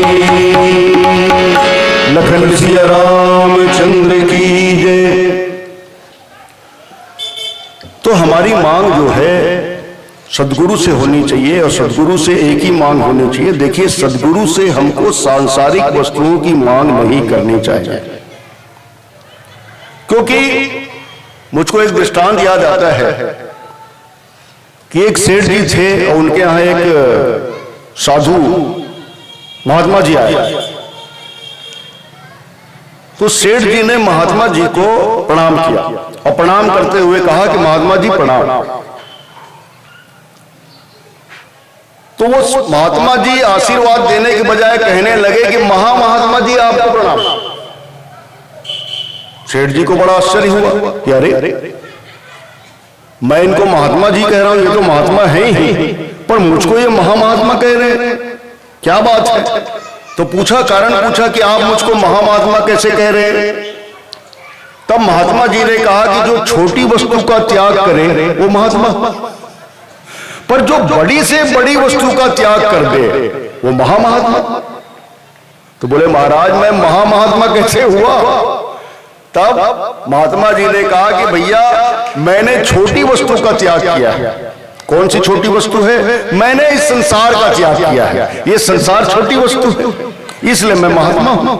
लखन सिया रामचंद्र की जय। तो हमारी मांग जो है सदगुरु से होनी चाहिए और सदगुरु से एक ही मांग होनी चाहिए। देखिए, सदगुरु से हमको सांसारिक वस्तुओं की मांग नहीं करनी चाहिए, क्योंकि मुझको एक दृष्टांत याद आता है कि एक सेठ जी थे और उनके यहां एक साधु महात्मा जी आए। तो सेठ जी ने महात्मा जी को प्रणाम किया और प्रणाम करते हुए कहा कि महात्मा जी प्रणाम। तो वो महात्मा जी आशीर्वाद देने के बजाय कहने लगे कि महात्मा जी आपको प्रणाम। सेठ जी को बड़ा आश्चर्य हुआ कि अरे मैं इनको महात्मा जी कह रहा हूं, ये तो महात्मा है ही, पर मुझको ये महात्मा कह रहे हैं, क्या बात है। तो पूछा, कारण पूछा कि आप मुझको महात्मा कैसे कह रहे हैं। तब महात्मा जी ने कहा कि जो छोटी वस्तु का त्याग करे वो महात्मा, पर जो बड़ी से बड़ी वस्तु का त्याग कर दे वो महात्मा। तो बोले महाराज मैं महात्मा कैसे हुआ। तब महात्मा जी ने कहा कि भैया मैंने छोटी वस्तु का त्याग किया है। कौन सी छोटी वस्तु है। मैंने इस संसार का त्याग किया है, ये संसार छोटी वस्तु है, इसलिए मैं महात्मा हूं।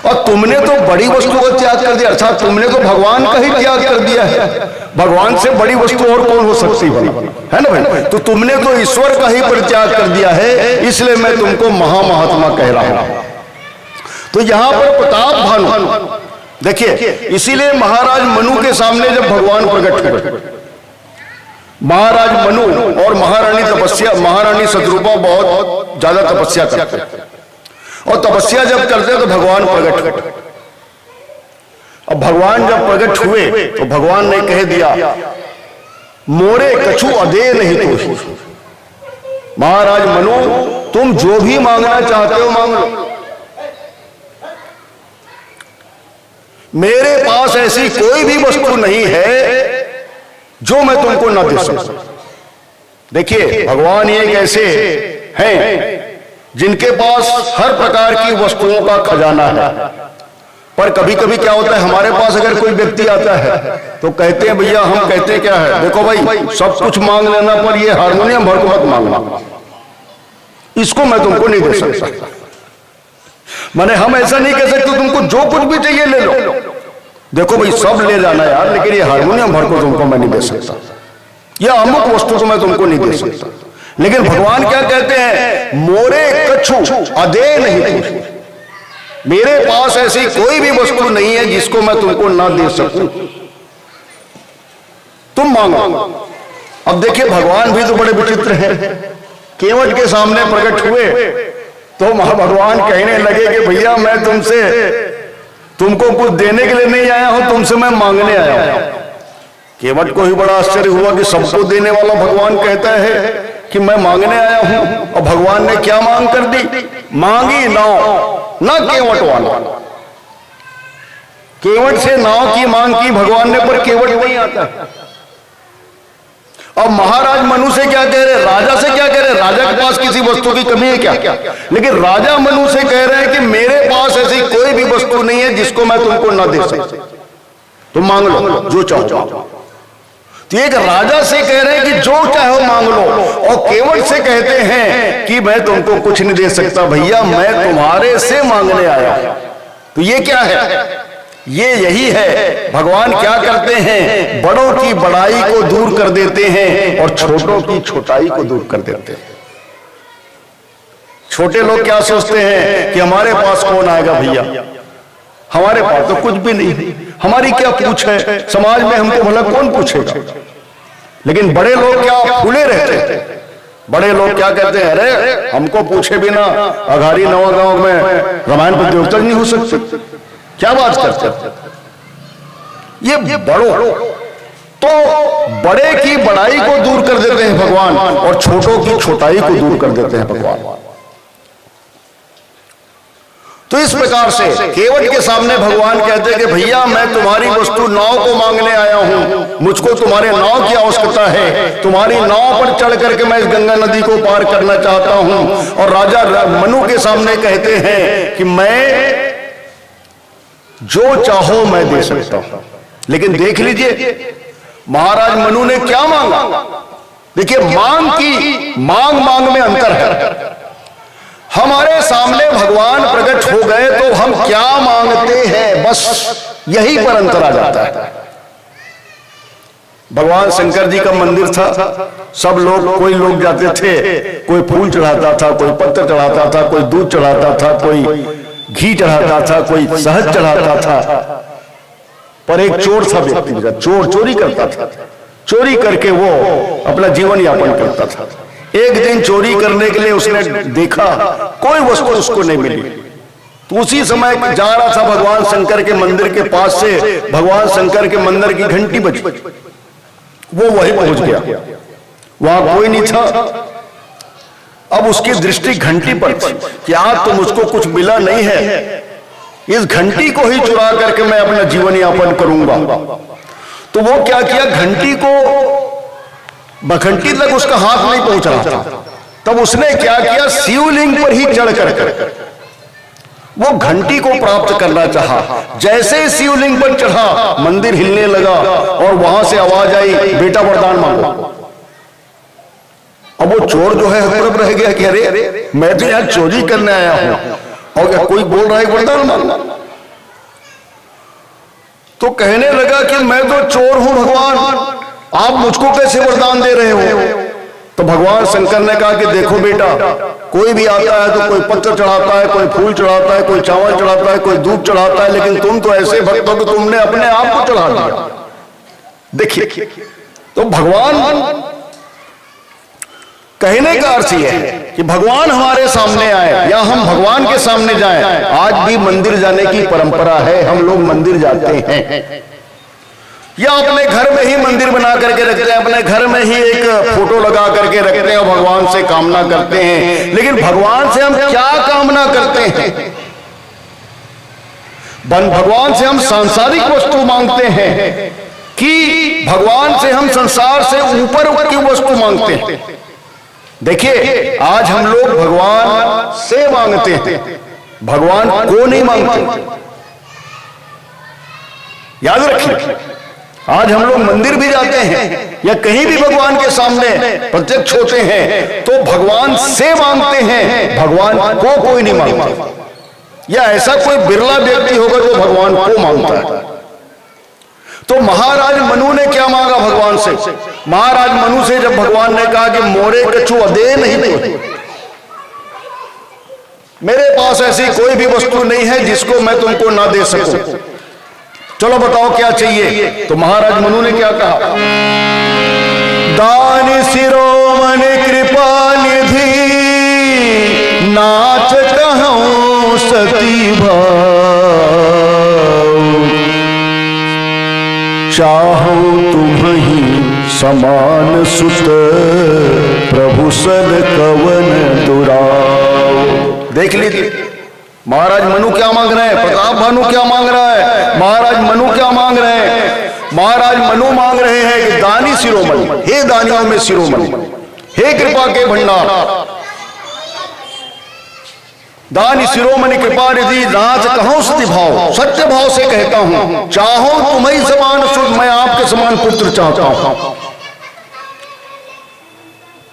और तुमने तो बड़ी वस्तु का त्याग कर दिया, अर्थात तुमने तो भगवान का ही त्याग कर दिया है। भगवान से बड़ी वस्तु और कौन हो सकती है ना भाई। तो तुमने तो ईश्वर का ही परित्याग कर दिया है, इसलिए मैं तुमको महात्मा कह रहा हूं। तो यहां पर प्रताप भानु देखिए, इसीलिए महाराज मनु के सामने जब भगवान प्रकट हुए, महाराज मनु और महारानी शतरूपा बहुत ज्यादा तपस्या करते, और तपस्या जब करते तो भगवान प्रकट हुए। अब भगवान जब प्रकट हुए तो भगवान ने कह दिया मोरे कछु अदे नहीं तो। महाराज मनु तुम जो भी मांगना चाहते हो मांग लो, मेरे पास ऐसी कोई भी वस्तु नहीं है जो मैं तुमको ना दे सकूं। देखिए भगवान एक ऐसे हैं जिनके पास हर प्रकार की वस्तुओं का खजाना है। पर कभी कभी क्या होता है, हमारे पास अगर कोई व्यक्ति आता है तो कहते हैं भैया, हम कहते हैं क्या है, देखो भाई सब कुछ मांग लेना पर ये हारमोनियम भर को मत मांगना, इसको मैं तुमको नहीं दे सकता। माने हम ऐसा नहीं कह सकते तुमको जो कुछ भी चाहिए ले लो, देखो भाई सब ले जाना यार, लेकिन ये हारमोनियम भर को तुमको मैं नहीं दे सकता, या अमुक वस्तु को मैं तुमको नहीं दे सकता। लेकिन भगवान क्या कहते हैं, मोरे कछु अदे नहीं, मेरे पास ऐसी कोई भी वस्तु नहीं है जिसको मैं तुमको ना दे सकूं, तुम मांगो। अब देखिए भगवान भी तो बड़े विचित्र हैं। केवट के सामने प्रकट हुए तो भगवान कहने लगे कि भैया मैं तुमको कुछ देने के लिए नहीं आया हूं, तुमसे मैं मांगने आया हूं। केवट को ही बड़ा आश्चर्य हुआ कि सबको देने वाला भगवान कहता है कि मैं मांगने आया हूं, और भगवान ने क्या मांग कर दी? मांगी नाव, ना केवट वाला। केवट से नाव की मांग की भगवान ने, पर केवट नहीं आता। अब महाराज मनु से क्या कह रहे, राजा से क्या कह रहे? राजा के पास किसी वस्तु की कमी है क्या? लेकिन राजा मनु से कह रहे हैं कि मेरे पास ऐसी कोई भी वस्तु नहीं है जिसको मैं तुमको ना दे सकता, तुम मांग लो जो चाहो। तो एक राजा से कह रहे हैं कि जो चाहो मांग लो, और केवट से कहते हैं कि मैं तुमको कुछ नहीं दे सकता भैया, मैं तुम्हारे से मांगने आया। तो ये क्या है? ये यही है, भगवान क्या करते हैं? बड़ों की बड़ाई को दूर कर देते हैं और छोटों की छोटाई को दूर कर देते हैं। छोटे लोग क्या सोचते हैं कि हमारे पास कौन आएगा भैया, हमारे पास तो कुछ भी नहीं, हमारी क्या पूछ है, समाज में हमको भला कौन पूछेगा। लेकिन बड़े लोग क्या फूले रहते हैं, बड़े लोग क्या कहते हैं? अरे हमको पूछे बिना अघारी नवा गांव में रामायण प्रतियोगिता नहीं हो सकती, क्या बात करते हैं? ये बड़ों, तो बड़े की बड़ाई को दूर कर देते हैं भगवान, और छोटों की छोटाई को दूर कर देते हैं भगवान। तो इस प्रकार से केवट के सामने भगवान कहते हैं कि भैया मैं तुम्हारी वस्तु नाव को मांगने आया हूं, मुझको तुम्हारे नाव की आवश्यकता है, तुम्हारी नाव पर चढ़ करके मैं इस गंगा नदी को पार करना चाहता हूं। और राजा मनु के सामने कहते हैं कि मैं जो चाहो मैं दे सकता हूं। लेकिन देख लीजिए महाराज मनु ने क्या मांगा। देखिए मांग की मांग में अंतर है। हमारे सामने भगवान प्रकट हो गए तो हम क्या मांगते हैं, बस यही पर अंतर आ जाता है। भगवान शंकर जी का मंदिर था, सब लोग, कोई लोग जाते थे, कोई फूल चढ़ाता था, कोई पत्थर चढ़ाता था, कोई दूध चढ़ाता था, कोई घी चढ़ाता था, कोई शहद चढ़ाता था। पर एक चोर था व्यक्ति, चोर चोरी करता था, चोरी करके वो अपना जीवन यापन करता था। एक दिन चोरी करने के लिए उसने देखा कोई वस्तु उसको नहीं मिली, तो उसी समय जा रहा था भगवान शंकर के मंदिर के पास से, भगवान शंकर के मंदिर की घंटी बजी, वो वहीं पहुंच गया, वहां कोई नहीं था। अब उसकी दृष्टि घंटी पर थी कि आज तो मुझको कुछ मिला नहीं है, इस घंटी को ही चुरा करके मैं अपना जीवन यापन करूंगा। तो वो क्या किया, घंटी को, घंटी तक उसका हाथ नहीं पहुंच रहा था, तब उसने क्या किया, शिवलिंग पर ही चढ़ कर वो घंटी को प्राप्त करना चाहा। जैसे शिवलिंग पर चढ़ा मंदिर हिलने लगा और वहां से आवाज आई, बेटा वरदान मांगो। अब वो चोर जो है हकरब रह गया कि अरे मैं तो यहां चोरी करने आया हूं और क्या कोई बोल रहा है वरदान मांगना। तो कहने लगा कि मैं तो चोर हूं भगवान, आप मुझको कैसे वरदान दे रहे हो। तो भगवान शंकर ने कहा कि देखो बेटा, कोई भी आता है तो कोई पत्थर चढ़ाता है, कोई फूल चढ़ाता है, कोई चावल चढ़ाता है, कोई दूध चढ़ाता है, लेकिन तुम तो ऐसे भक्त हो कि तुमने अपने आप को चढ़ा दिया। देखिए, तो भगवान कहने का अर्थ यह है कि भगवान हमारे सामने आए या हम भगवान के सामने जाएं। आज भी मंदिर जाने की परंपरा है, हम लोग मंदिर जाते हैं या अपने घर में ही मंदिर बना करके रखते हैं, अपने घर में ही एक फोटो लगा करके रखते हैं और भगवान से कामना करते हैं। लेकिन भगवान से हम क्या कामना करते हैं? भगवान से हम सांसारिक वस्तु मांगते हैं कि भगवान से हम संसार से ऊपर की वस्तु मांगते हैं? देखिए, आज हम लोग भगवान से मांगते हैं, भगवान को नहीं मांगते। याद रखिए, आज हम लोग मंदिर भी जाते हैं या कहीं भी भगवान के सामने प्रत्यक्ष होते हैं तो भगवान से मांगते हैं, भगवान को कोई नहीं मांगता। या ऐसा कोई बिरला व्यक्ति होगा जो भगवान को मांगता है। तो महाराज मनु ने क्या मांगा भगवान से? महाराज मनु से जब भगवान ने कहा कि मोरे कछु अदे नहीं तो, मेरे पास ऐसी कोई भी वस्तु नहीं है जिसको मैं तुमको ना दे सकूं, चलो बताओ क्या चाहिए। तो महाराज मनु ने क्या कहा, दान शिरोमणि कृपा निधि नाच कहूं सती भाव, चाहूं तुम्हीं समान सुत प्रभु सल कवन दुराव। देख लीजिए महाराज मनु क्या मांग रहे हैं, प्रताप भानु क्या मांग रहा है, महाराज मनु क्या मांग रहे हैं। महाराज मनु मांग रहे हैं कि दानी शिरोमणि, हे दानियों में शिरोमणि, हे कृपा के भंडार, दानी शिरोमणि कृपा निधि नाथ कहूं सत्य भाव, सत्य भाव से कहता हूं, चाहो तुम्हें समान सुख, मैं आपके समान पुत्र चाहता हूं।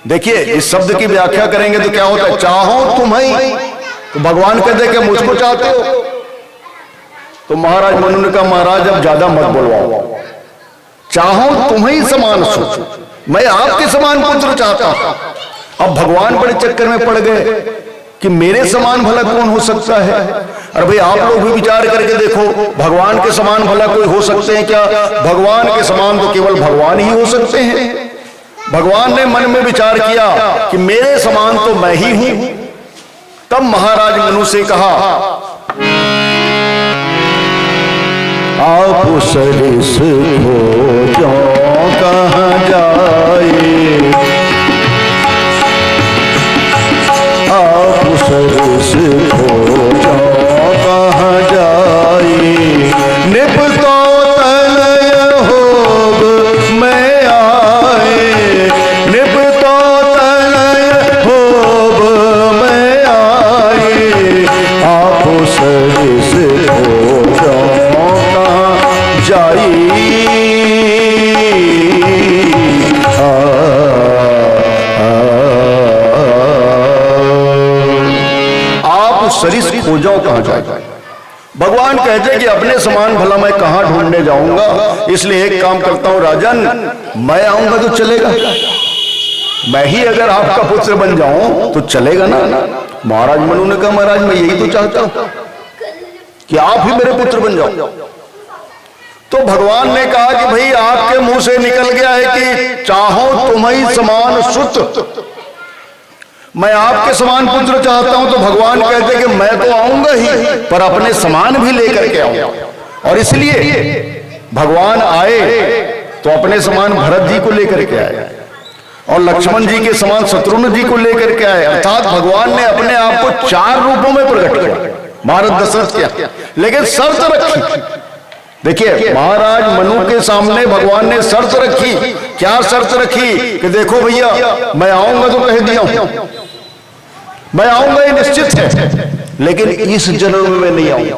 देखिए इस शब्द की व्याख्या करेंगे तो क्या होता है, चाहो तुम्हें, तो भगवान कहते कि मुझको चाहते हो। तो महाराज मनु ने कहा महाराज अब ज्यादा मत बोलवाओ, चाहो तुम्हें समान सुख, मैं आपके समान पुत्र चाहता हूं। अब भगवान बड़े चक्कर में पड़ गए कि मेरे समान भला कौन हो सकता है। अरे भाई आप लोग भी विचार करके देखो, भगवान के समान भला कोई हो सकते हैं क्या? भगवान के समान तो केवल भगवान ही हो सकते हैं। भगवान ने मन में विचार किया कि मेरे समान तो मैं ही हूं। तब महाराज मनु से कहा, आप सरिस खोजो कहां जाए, आप सरिस खोजो कहां जाए, निपतो तनय होग मैं आए, निपतो तनय होग मैं आए, आप सरिस खोजो कहां जाई। सरिस खोजो कहां जाए। भगवान कहते कि अपने समान भला मैं कहां ढूंढने जाऊंगा, इसलिए एक काम करता हूं राजन, मैं आऊंगा तो चलेगा, मैं ही अगर आपका पुत्र बन जाऊं तो चलेगा ना। महाराज मनु ने कहा महाराज मैं यही तो चाहता हूं कि आप ही मेरे पुत्र बन जाओ। तो भगवान ने कहा कि भाई आपके मुंह से निकल गया है कि चाहो तुम्हें समान सुत, मैं आपके समान पुत्र चाहता हूं। तो भगवान कहते कि मैं तो आऊंगा ही, पर अपने समान भी लेकर के आऊंगा। और इसलिए भगवान आए तो अपने समान भरत जी को लेकर के आए और लक्ष्मण जी के समान शत्रुघ्न जी को लेकर के आए। अर्थात भगवान ने अपने आप को 4 रूपों में प्रकट किया, महाराज दशरथ किया, लेकिन शर्त रखी। देखिए महाराज मनु के सामने भगवान ने शर्त रखी। क्या शर्त रखी? कि देखो भैया मैं आऊंगा तो कह दिया हूं, मैं आऊंगा ये निश्चित है, लेकिन इस जन्म में नहीं आऊंगा।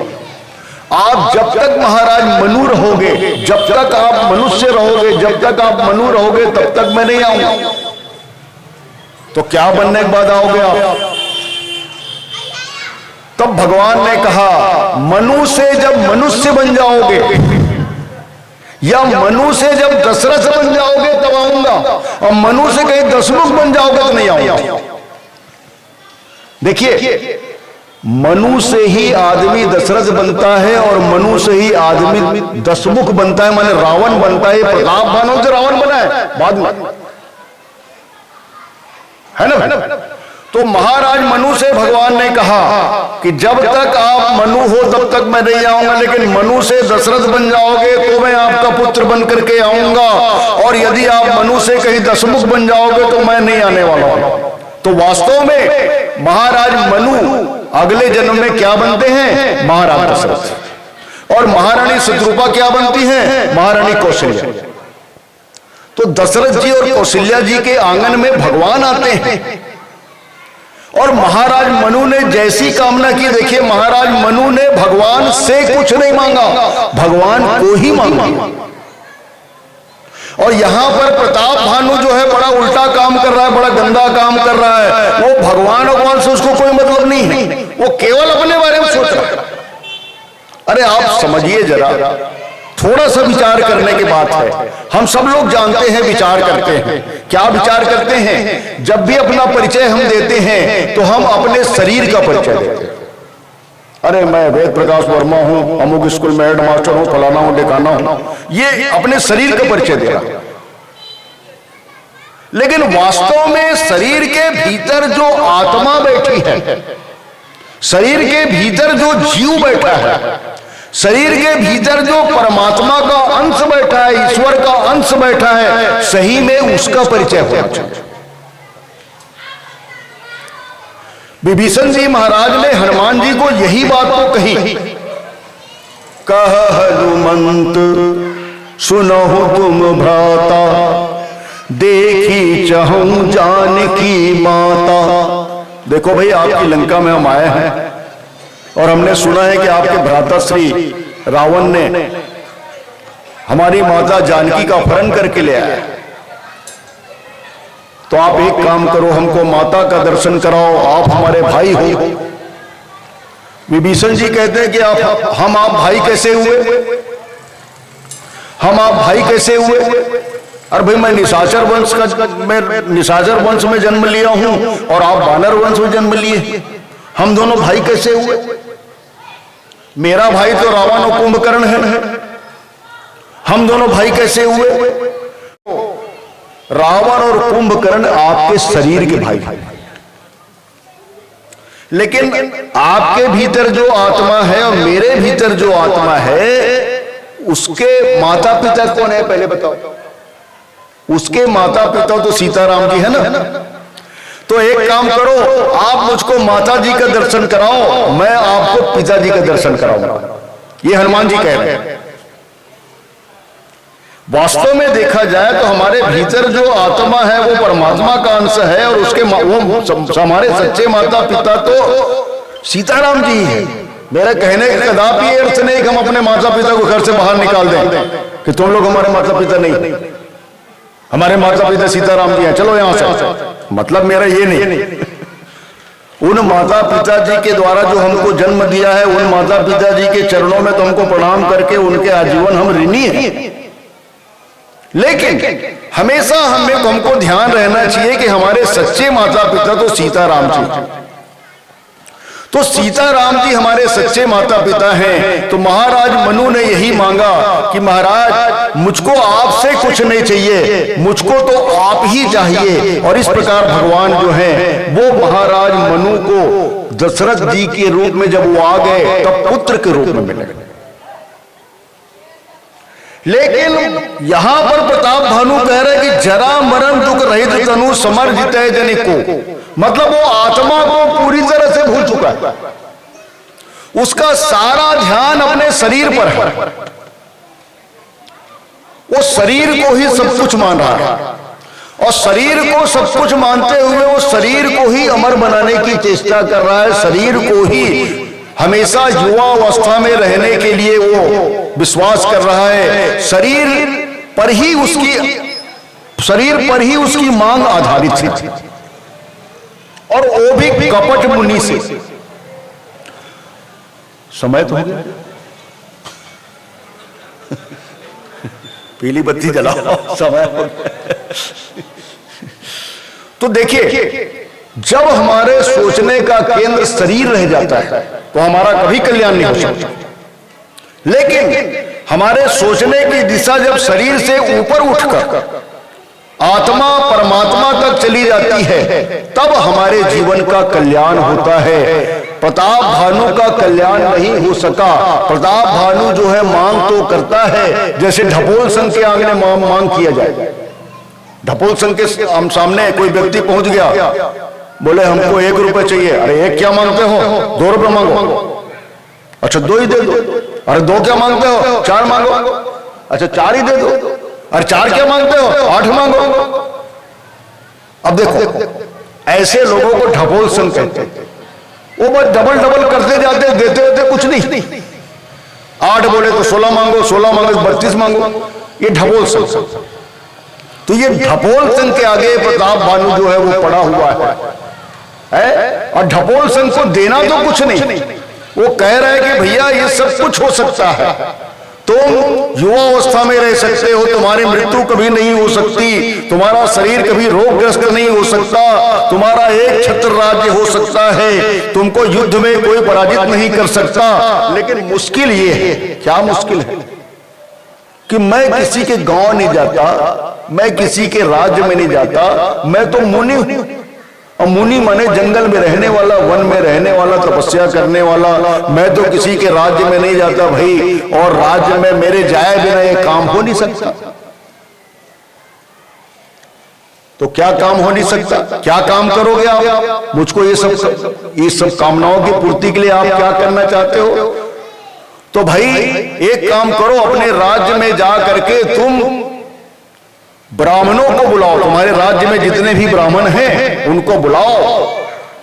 आप जब तक महाराज मनु रहोगे, जब तक आप मनुष्य रहोगे, जब तक आप मनु रहोगे, तब तक मैं नहीं आऊंगा। तो क्या बनने के बाद आओगे आप? तब भगवान ने कहा मनु से जब मनुष्य बन जाओगे, या मनु से जब दशरथ बन जाओगे तब आऊंगा, और मनु से कहीं दशमुख बन जाओगे तो नहीं आऊंगा। देखिए मनु से ही आदमी दशरथ बनता है और मनु से ही आदमी दशमुख बनता है, माने रावण बनता है। प्रताप भानु से रावण बना है बाद में, है ना। तो महाराज मनु से भगवान ने कहा कि जब तक आप मनु हो तब तक मैं नहीं आऊंगा, लेकिन मनु से दशरथ बन जाओगे तो मैं आपका पुत्र बन करके आऊंगा, और यदि आप मनु से कहीं दशमुख बन जाओगे तो मैं नहीं आने वाला हूं। तो वास्तव में महाराज मनु अगले जन्म में क्या बनते हैं? महाराज दशरथ। और महारानी शत्रुपा क्या बनती हैं? महारानी कौशल्या। तो दशरथ जी और कौशल्या जी के आंगन में भगवान आते हैं, और महाराज मनु ने जैसी कामना की। देखिए महाराज मनु ने भगवान से कुछ नहीं मांगा, भगवान को ही मांगा। और यहां पर प्रताप भानु जो है बड़ा उल्टा काम कर रहा है, बड़ा गंदा काम कर रहा है। वो भगवान से उसको कोई मतलब नहीं है, वो केवल अपने बारे में सोच रहा है। अरे आप समझिए जरा, थोड़ा सा विचार करने की बात है। हम सब लोग जानते हैं, विचार करते हैं। क्या विचार करते हैं? जब भी अपना परिचय हम देते हैं तो हम अपने शरीर का परिचय देते हैं। अरे मैं वेद प्रकाश वर्मा हूं, अमुक स्कूल में हेड मास्टर हूं, फलाना हूं, ढिकाना हूं, ये अपने शरीर का परिचय दे रहा है। लेकिन वास्तव में शरीर के भीतर जो आत्मा बैठी है, शरीर के भीतर जो जीव बैठा है, शरीर के भीतर जो परमात्मा का अंश बैठा है, ईश्वर का अंश बैठा है, सही में उसका परिचय होना चाहिए। विभीषण जी महाराज ने हनुमान जी को यही बात तो कही, कह हनुमंत सुनहु तुम भ्राता, देखी चहूं जानकी माता। देखो भाई, आपकी लंका में हम आए हैं और हमने सुना है कि आपके भ्राता श्री रावण ने हमारी माता जानकी का अपहरण करके ले आया। तो आप एक काम करो, हमको माता का दर्शन कराओ, आप हमारे भाई हो। विभीषण जी कहते हैं कि आप भाई कैसे हुए? हम आप भाई कैसे हुए? अरे भाई, मैं निशाचर वंश में जन्म लिया हूं और आप वानर वंश में जन्म लिए, हम दोनों भाई कैसे हुए? मेरा भाई तो रावण और कुंभकर्ण है, हम दोनों भाई कैसे हुए? रावण और कुंभकर्ण आपके शरीर के भाई, लेकिन आपके भीतर जो आत्मा है और मेरे भीतर जो आत्मा है, उसके माता पिता कौन है पहले बताओ? उसके माता पिता तो सीताराम जी है ना। तो एक काम करो, आप मुझको माता जी का दर्शन कराओ, मैं आपको पिताजी का दर्शन कराऊंगा। ये हनुमान जी कह रहे हैं। वास्तव में देखा जाए तो हमारे भीतर जो आत्मा है वो परमात्मा का अंश है और उसके वो हमारे सच्चे माता पिता तो सीताराम जी है। मेरा कहने का कदापि ये अर्थ नहीं कि हम अपने माता पिता को घर से बाहर निकाल दें कि तुम लोग हमारे माता पिता नहीं, हमारे माता पिता सीताराम जी हैं, चलो यहां से। मतलब मेरा ये नहीं। उन माता पिता जी के द्वारा जो हमको जन्म दिया है, उन माता पिता जी के चरणों में तो हमको प्रणाम करके उनके आजीवन हम ऋणी हैं। लेकिन हमेशा हमको ध्यान रहना चाहिए कि हमारे सच्चे माता पिता तो सीताराम जी, तो सीताराम जी हमारे सच्चे माता पिता हैं। तो महाराज मनु ने यही मांगा कि महाराज मुझको आपसे कुछ नहीं चाहिए, मुझको तो आप ही चाहिए। और इस प्रकार भगवान जो हैं वो महाराज मनु को दशरथ जी के रूप में जब वो आ गए तब पुत्र के रूप में मिले। लेकिन यहां पर प्रताप भानु कह रहे कि जरा मरण दुख रहित तनु समर जितै जनिको, मतलब वो आत्मा को पूरी तरह से भूल चुका है, उसका सारा ध्यान अपने शरीर पर है, वो शरीर को ही सब कुछ मान रहा है और शरीर को सब कुछ मानते हुए वो शरीर को ही अमर बनाने की चेष्टा कर रहा है, शरीर को ही हमेशा युवा अवस्था में रहने के लिए वो विश्वास कर रहा है। शरीर पर ही उसकी मांग आधारित थी और वो भी कपट मुनि से। समय तो हो गया, पीली बत्ती जलाओ, समय हो गया। तो देखिए, जब हमारे सोचने का केंद्र शरीर रह जाता है तो हमारा कभी कल्याण नहीं हो सकता। लेकिन हमारे सोचने की दिशा जब शरीर से ऊपर उठकर आत्मा परमात्मा तक चली जाती है तब हमारे जीवन का कल्याण होता है। प्रताप भानु का कल्याण नहीं हो सका। प्रताप भानु जो है मांग तो करता है, जैसे ढपोल संघ के आंगने मांग किया जाए। ढपोल संघ के सामने कोई व्यक्ति पहुंच गया, बोले हमको 1 रुपए चाहिए। अरे 1 क्या मांगते हो? 2 रुपए मांगो। अच्छा 2 ही दे दो। अरे 2 क्या मांगते हो? 4 मांगो। अच्छा 4 ही दे दो। अरे 4 क्या मांगते हो? 8 मांगो। अब देखो, ऐसे लोगों को ढपोल संघ कहते हैं। वो बस डबल करते जाते, देते कुछ नहीं। 8 बोले तो 16 मांगो, 16 मांगो तो 32 मांगो। ये ढपोल संघ। तो ये ढपोल संघ के आगे प्रताप भानु जो है वो पड़ा हुआ है। और ढपोल संघ को देना तो कुछ नहीं, वो कह रहा है कि भैया ये सब कुछ हो सकता है, तुम युवा अवस्था में रह सकते हो, तुम्हारी मृत्यु कभी नहीं हो सकती, तुम्हारा शरीर कभी रोगग्रस्त नहीं हो सकता, तुम्हारा एक छत्र राज्य हो सकता है, तुमको युद्ध में कोई पराजित नहीं कर सकता। लेकिन मुश्किल ये है, क्या मुश्किल है कि मैं किसी के गांव नहीं जाता, मैं किसी के राज्य में नहीं जाता, मैं तो मुनि हूं। और मुनि माने जंगल में रहने वाला, वन में रहने वाला, तपस्या करने वाला। मैं तो किसी के राज्य में नहीं जाता भाई, और राज्य में मेरे जाए बिना ये काम हो नहीं सकता। तो क्या काम हो नहीं सकता? क्या काम करोगे आप? मुझको ये सब कामनाओं की पूर्ति के लिए आप क्या करना चाहते हो? तो भाई एक काम करो, अपने राज्य में जा करके तुम ब्राह्मणों को बुलाओ, तुम्हारे राज्य में जितने भी ब्राह्मण हैं उनको बुलाओ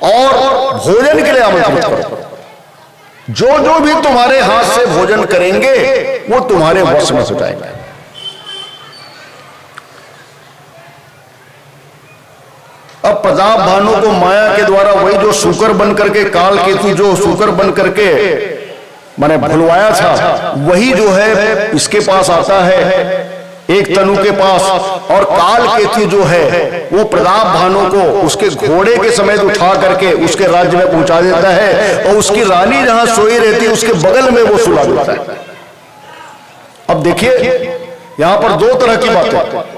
और भोजन के लिए आमंत्रित करो। जो जो भी तुम्हारे हाथ से भोजन करेंगे वो तुम्हारे वश में हो जाएगा। अब प्रताप भानु को माया के द्वारा वही जो शुकर बन करके, काल केतु जो शुकर बन करके मैंने भुलवाया था, वही जो है इसके पास आता है, एक तनु के पास, और काल केतु जो है वो प्रताप भानु को उसके घोड़े के समेत उठा करके उसके राज्य में पहुंचा देता है, और उसकी रानी जहां सोई रहती है उसके बगल में वो सुला देता है। अब देखिए यहां पर दो तरह की बातें।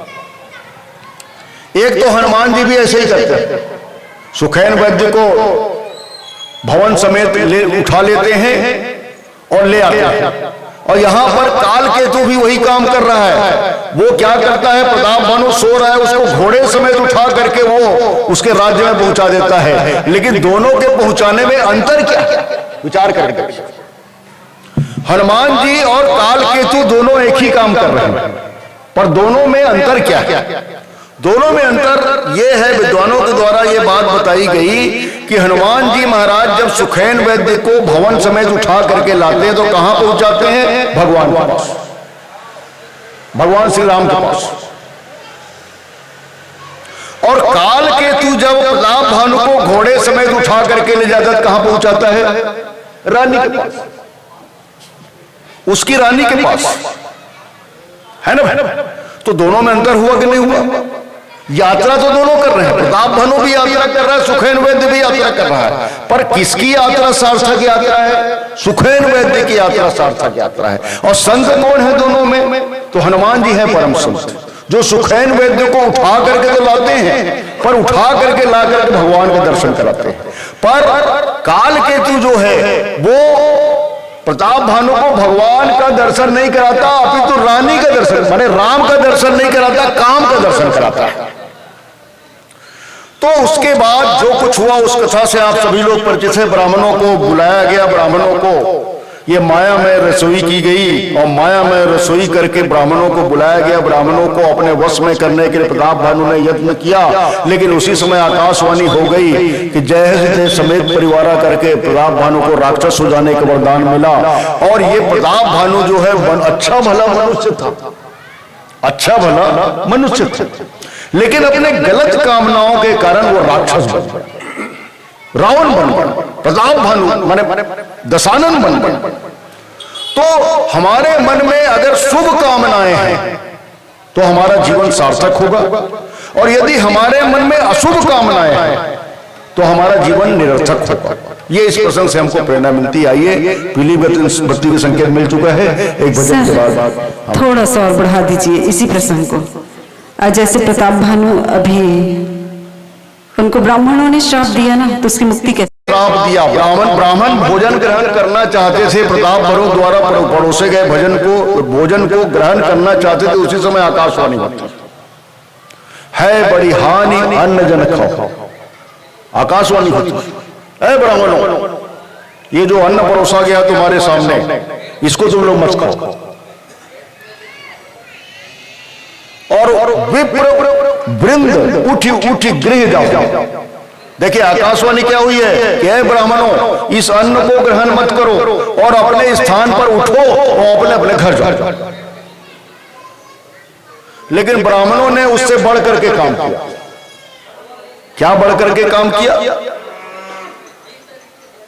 एक तो हनुमान जी भी ऐसे ही करते हैं, सुखैन वैद्य को भवन समेत उठा लेते हैं और ले आते हैं, और यहां पर काल केतु भी वही काम कर रहा है। वो क्या करता है, प्रताप भानु सो रहा है, उसको घोड़े समेत उठा करके वो उसके राज्य में पहुंचा देता है। लेकिन दोनों के पहुंचाने में अंतर क्या है, विचार करके। हनुमान जी और काल केतु दोनों एक ही काम कर रहे हैं, पर दोनों में अंतर क्या है? दोनों में अंतर यह है, विद्वानों के द्वारा यह बात बताई गई कि हनुमान जी महाराज जब सुखैन वैद्य को भवन समेत उठा करके लाते हैं तो कहां पहुंचाते हैं? भगवान के पास, भगवान श्री राम के पास। और काल केतु जब प्रताप भानु को घोड़े समेत उठा करके ले जाता है कहां पहुंचाता है? रानी के पास, उसकी रानी के पास, है ना? तो दोनों में अंतर हुआ कि नहीं हुआ? यात्रा तो दोनों कर रहे हैं, प्रताप भानु भी यात्रा कर रहा है, सुखैन वैद्य भी यात्रा कर रहा है, पर किसकी यात्रा सार्थक यात्रा है? सुखैन वैद्य की यात्रा सार्थक यात्रा है। और संत कौन है दोनों में? तो हनुमान जी हैं परम संत, जो सुखैन वैद्य को उठा करके तो लाते हैं, पर उठा करके ला करके भगवान के दर्शन कराते हैं। पर काल केतु जो है वो प्रताप भानु को भगवान का दर्शन नहीं कराता, अपितु रानी का दर्शन, माने राम का दर्शन नहीं कराता, काम का दर्शन कराता है। तो उसके बाद जो कुछ हुआ उस कथा से आप सभी लोग परिचित हैं। ब्राह्मणों को बुलाया गया, ब्राह्मणों को ये माया में रसोई की गई, और माया में रसोई करके ब्राह्मणों को बुलाया गया। ब्राह्मणों को अपने वश में करने के लिए प्रताप भानु ने यत्न किया, लेकिन उसी समय आकाशवाणी हो गई कि जय समेत परिवारा करके प्रताप भानु को राक्षस हो जाने का वरदान मिला। और ये प्रताप भानु जो है अच्छा भला मनुष्य था, अच्छा भला मनुष्य था, लेकिन अपने गलत कामनाओं के कारण वो राक्षस बन गया, रावण बन गया, प्रताप भानु माने दशानन बन गया। तो हमारे मन में अगर शुभ कामनाएं हैं तो हमारा जीवन सार्थक होगा, और यदि हमारे मन में अशुभ कामनाएं हैं तो हमारा जीवन निरर्थक होगा। ये इस प्रसंग से हमको प्रेरणा मिलती। आइए, पीली बत्ती का संकेत मिल चुका है, एक भजन के बाद थोड़ा सा और बढ़ा दीजिए इसी प्रसंग को। जैसे प्रताप भानु अभी उनको ब्राह्मणों ने श्राप दिया ना, तो उसकी मुक्ति कैसे? श्राप दिया, ब्राह्मण भोजन ग्रहण करना चाहते थे, प्रताप भानु द्वारा परोसे गए भोजन को ग्रहण करना चाहते थे। उसी समय आकाशवाणी होती है, बड़ी हानि अन्न जन खाओ। आकाशवाणी होती है, ब्राह्मणों ये जो अन्न परोसा गया तुम्हारे सामने, इसको तुम लोग मत खाओ। और विप्र वृंद उठी उठी गृह जाओ। देखिए आकाशवाणी क्या हुई है कि हे ब्राह्मणों, इस अन्न को ग्रहण मत करो और अपने स्थान पर उठो और अपने अपने घर जाओ। लेकिन ब्राह्मणों ने उससे बढ़ करके काम किया। क्या बढ़ करके काम किया?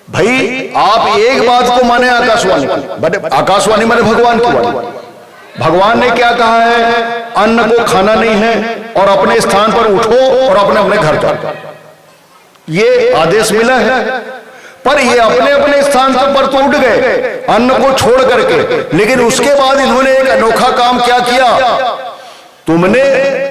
भाई आप एक बात को माने आकाशवाणी, आकाशवाणी माने भगवान की वाणी। भगवान ने क्या कहा है? अन्न को खाना नहीं है और अपने स्थान पर उठो और अपने अपने घर जाओ, ये आदेश मिला है। पर ये अपने अपने स्थान पर तो उठ गए अन्न को छोड़ करके, लेकिन उसके बाद इन्होंने एक अनोखा काम क्या किया? तुमने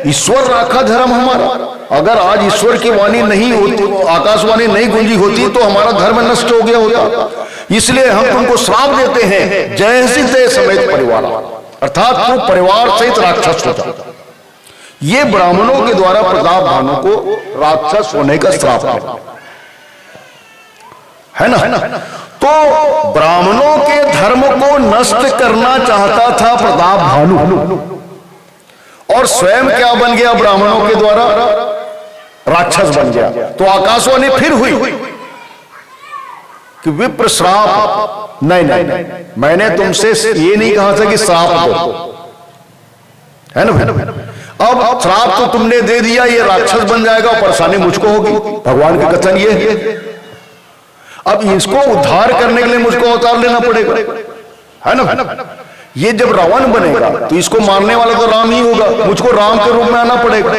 ईश्वर राखा धर्म हमारा। अगर आज ईश्वर की वाणी नहीं होती, आकाशवाणी नहीं गूंजी होती, तो हमारा धर्म नष्ट हो गया होता। इसलिए हम तुमको श्राप देते हैं, जय समेत परिवार, अर्थात तू परिवार सहित राक्षस हो जा। ये ब्राह्मणों के द्वारा प्रताप भानु को राक्षस होने का श्राप है ना। तो ब्राह्मणों के धर्म को नष्ट करना चाहता था प्रताप भानु, और स्वयं क्या बन गया? ब्राह्मणों के द्वारा राक्षस बन गया। तो आकाशवाणी फिर हुई कि विप्र श्राप, नहीं, मैंने तुमसे ये नहीं कहा था कि श्राप दो, है ना। अब श्राप तो तुमने दे दिया, ये राक्षस बन जाएगा, परेशानी मुझको होगी। भगवान का कथन ये है। अब इसको उद्धार करने के लिए मुझको अवतार लेना पड़ेगा, है ना। ये जब रावण बनेगा तो इसको मारने वाला तो राम ही होगा, मुझको राम के रूप में आना पड़ेगा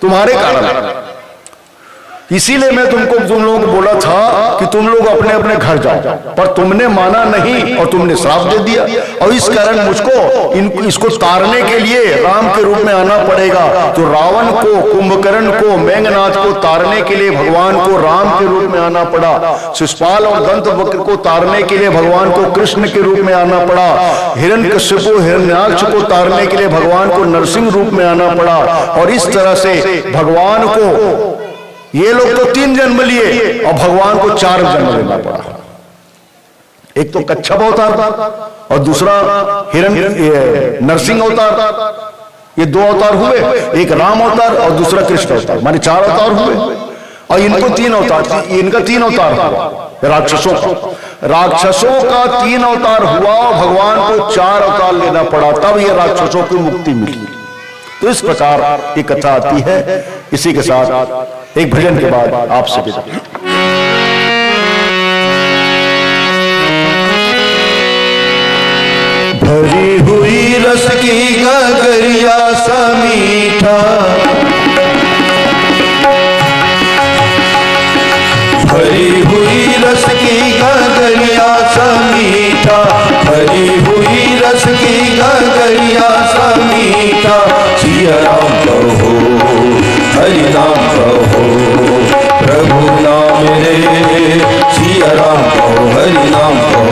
तुम्हारे कारण। इसीलिए मैं तुम लोगों को बोला था कि तुम लोग अपने अपने घर जाओ, पर तुमने माना नहीं और तुमने श्राप दे दिया, और इस कारण मुझको इसको तारने के लिए राम के रूप में आना पड़ेगा। तो रावण को, कुंभकर्ण को, मेघनाथ को तारने के लिए भगवान को राम के रूप में आना पड़ा। शिशुपाल और दंतवक्र को तारने के लिए भगवान को कृष्ण के रूप में आना पड़ा। हिरण्यकश्यप, हिरण्याक्ष को तारने के लिए भगवान को नरसिंह रूप में आना पड़ा। और इस तरह से भगवान को, ये लोग तो 3 जन्म लिए और भगवान को 4 जन्म लेना पड़ा। एक तो कच्छप अवतार और दूसरा नरसिंह अवतार। ये 2 अवतार हुए, एक राम अवतार और दूसरा कृष्ण अवतार, माने 4 अवतार हुए। और इनको 3 अवतार, इनका 3 अवतार हुआ राक्षसों का 3 अवतार हुआ, भगवान को 4 अवतार लेना पड़ा, तब ये राक्षसों की मुक्ति मिली। तो इस प्रकार ये कथा आती है। इसी के साथ एक भजन के बाद आपसे विदा। भरी हुई रस की गगरिया सा मीठा, भरी हुई रस की गगरिया सा मीठा, भरी हुई रस की गगरिया सा मीठा। सिया राम कहो, हरि नाम कहो, प्रभु नाम रे। सिया राम कहो, हरि नाम कहो,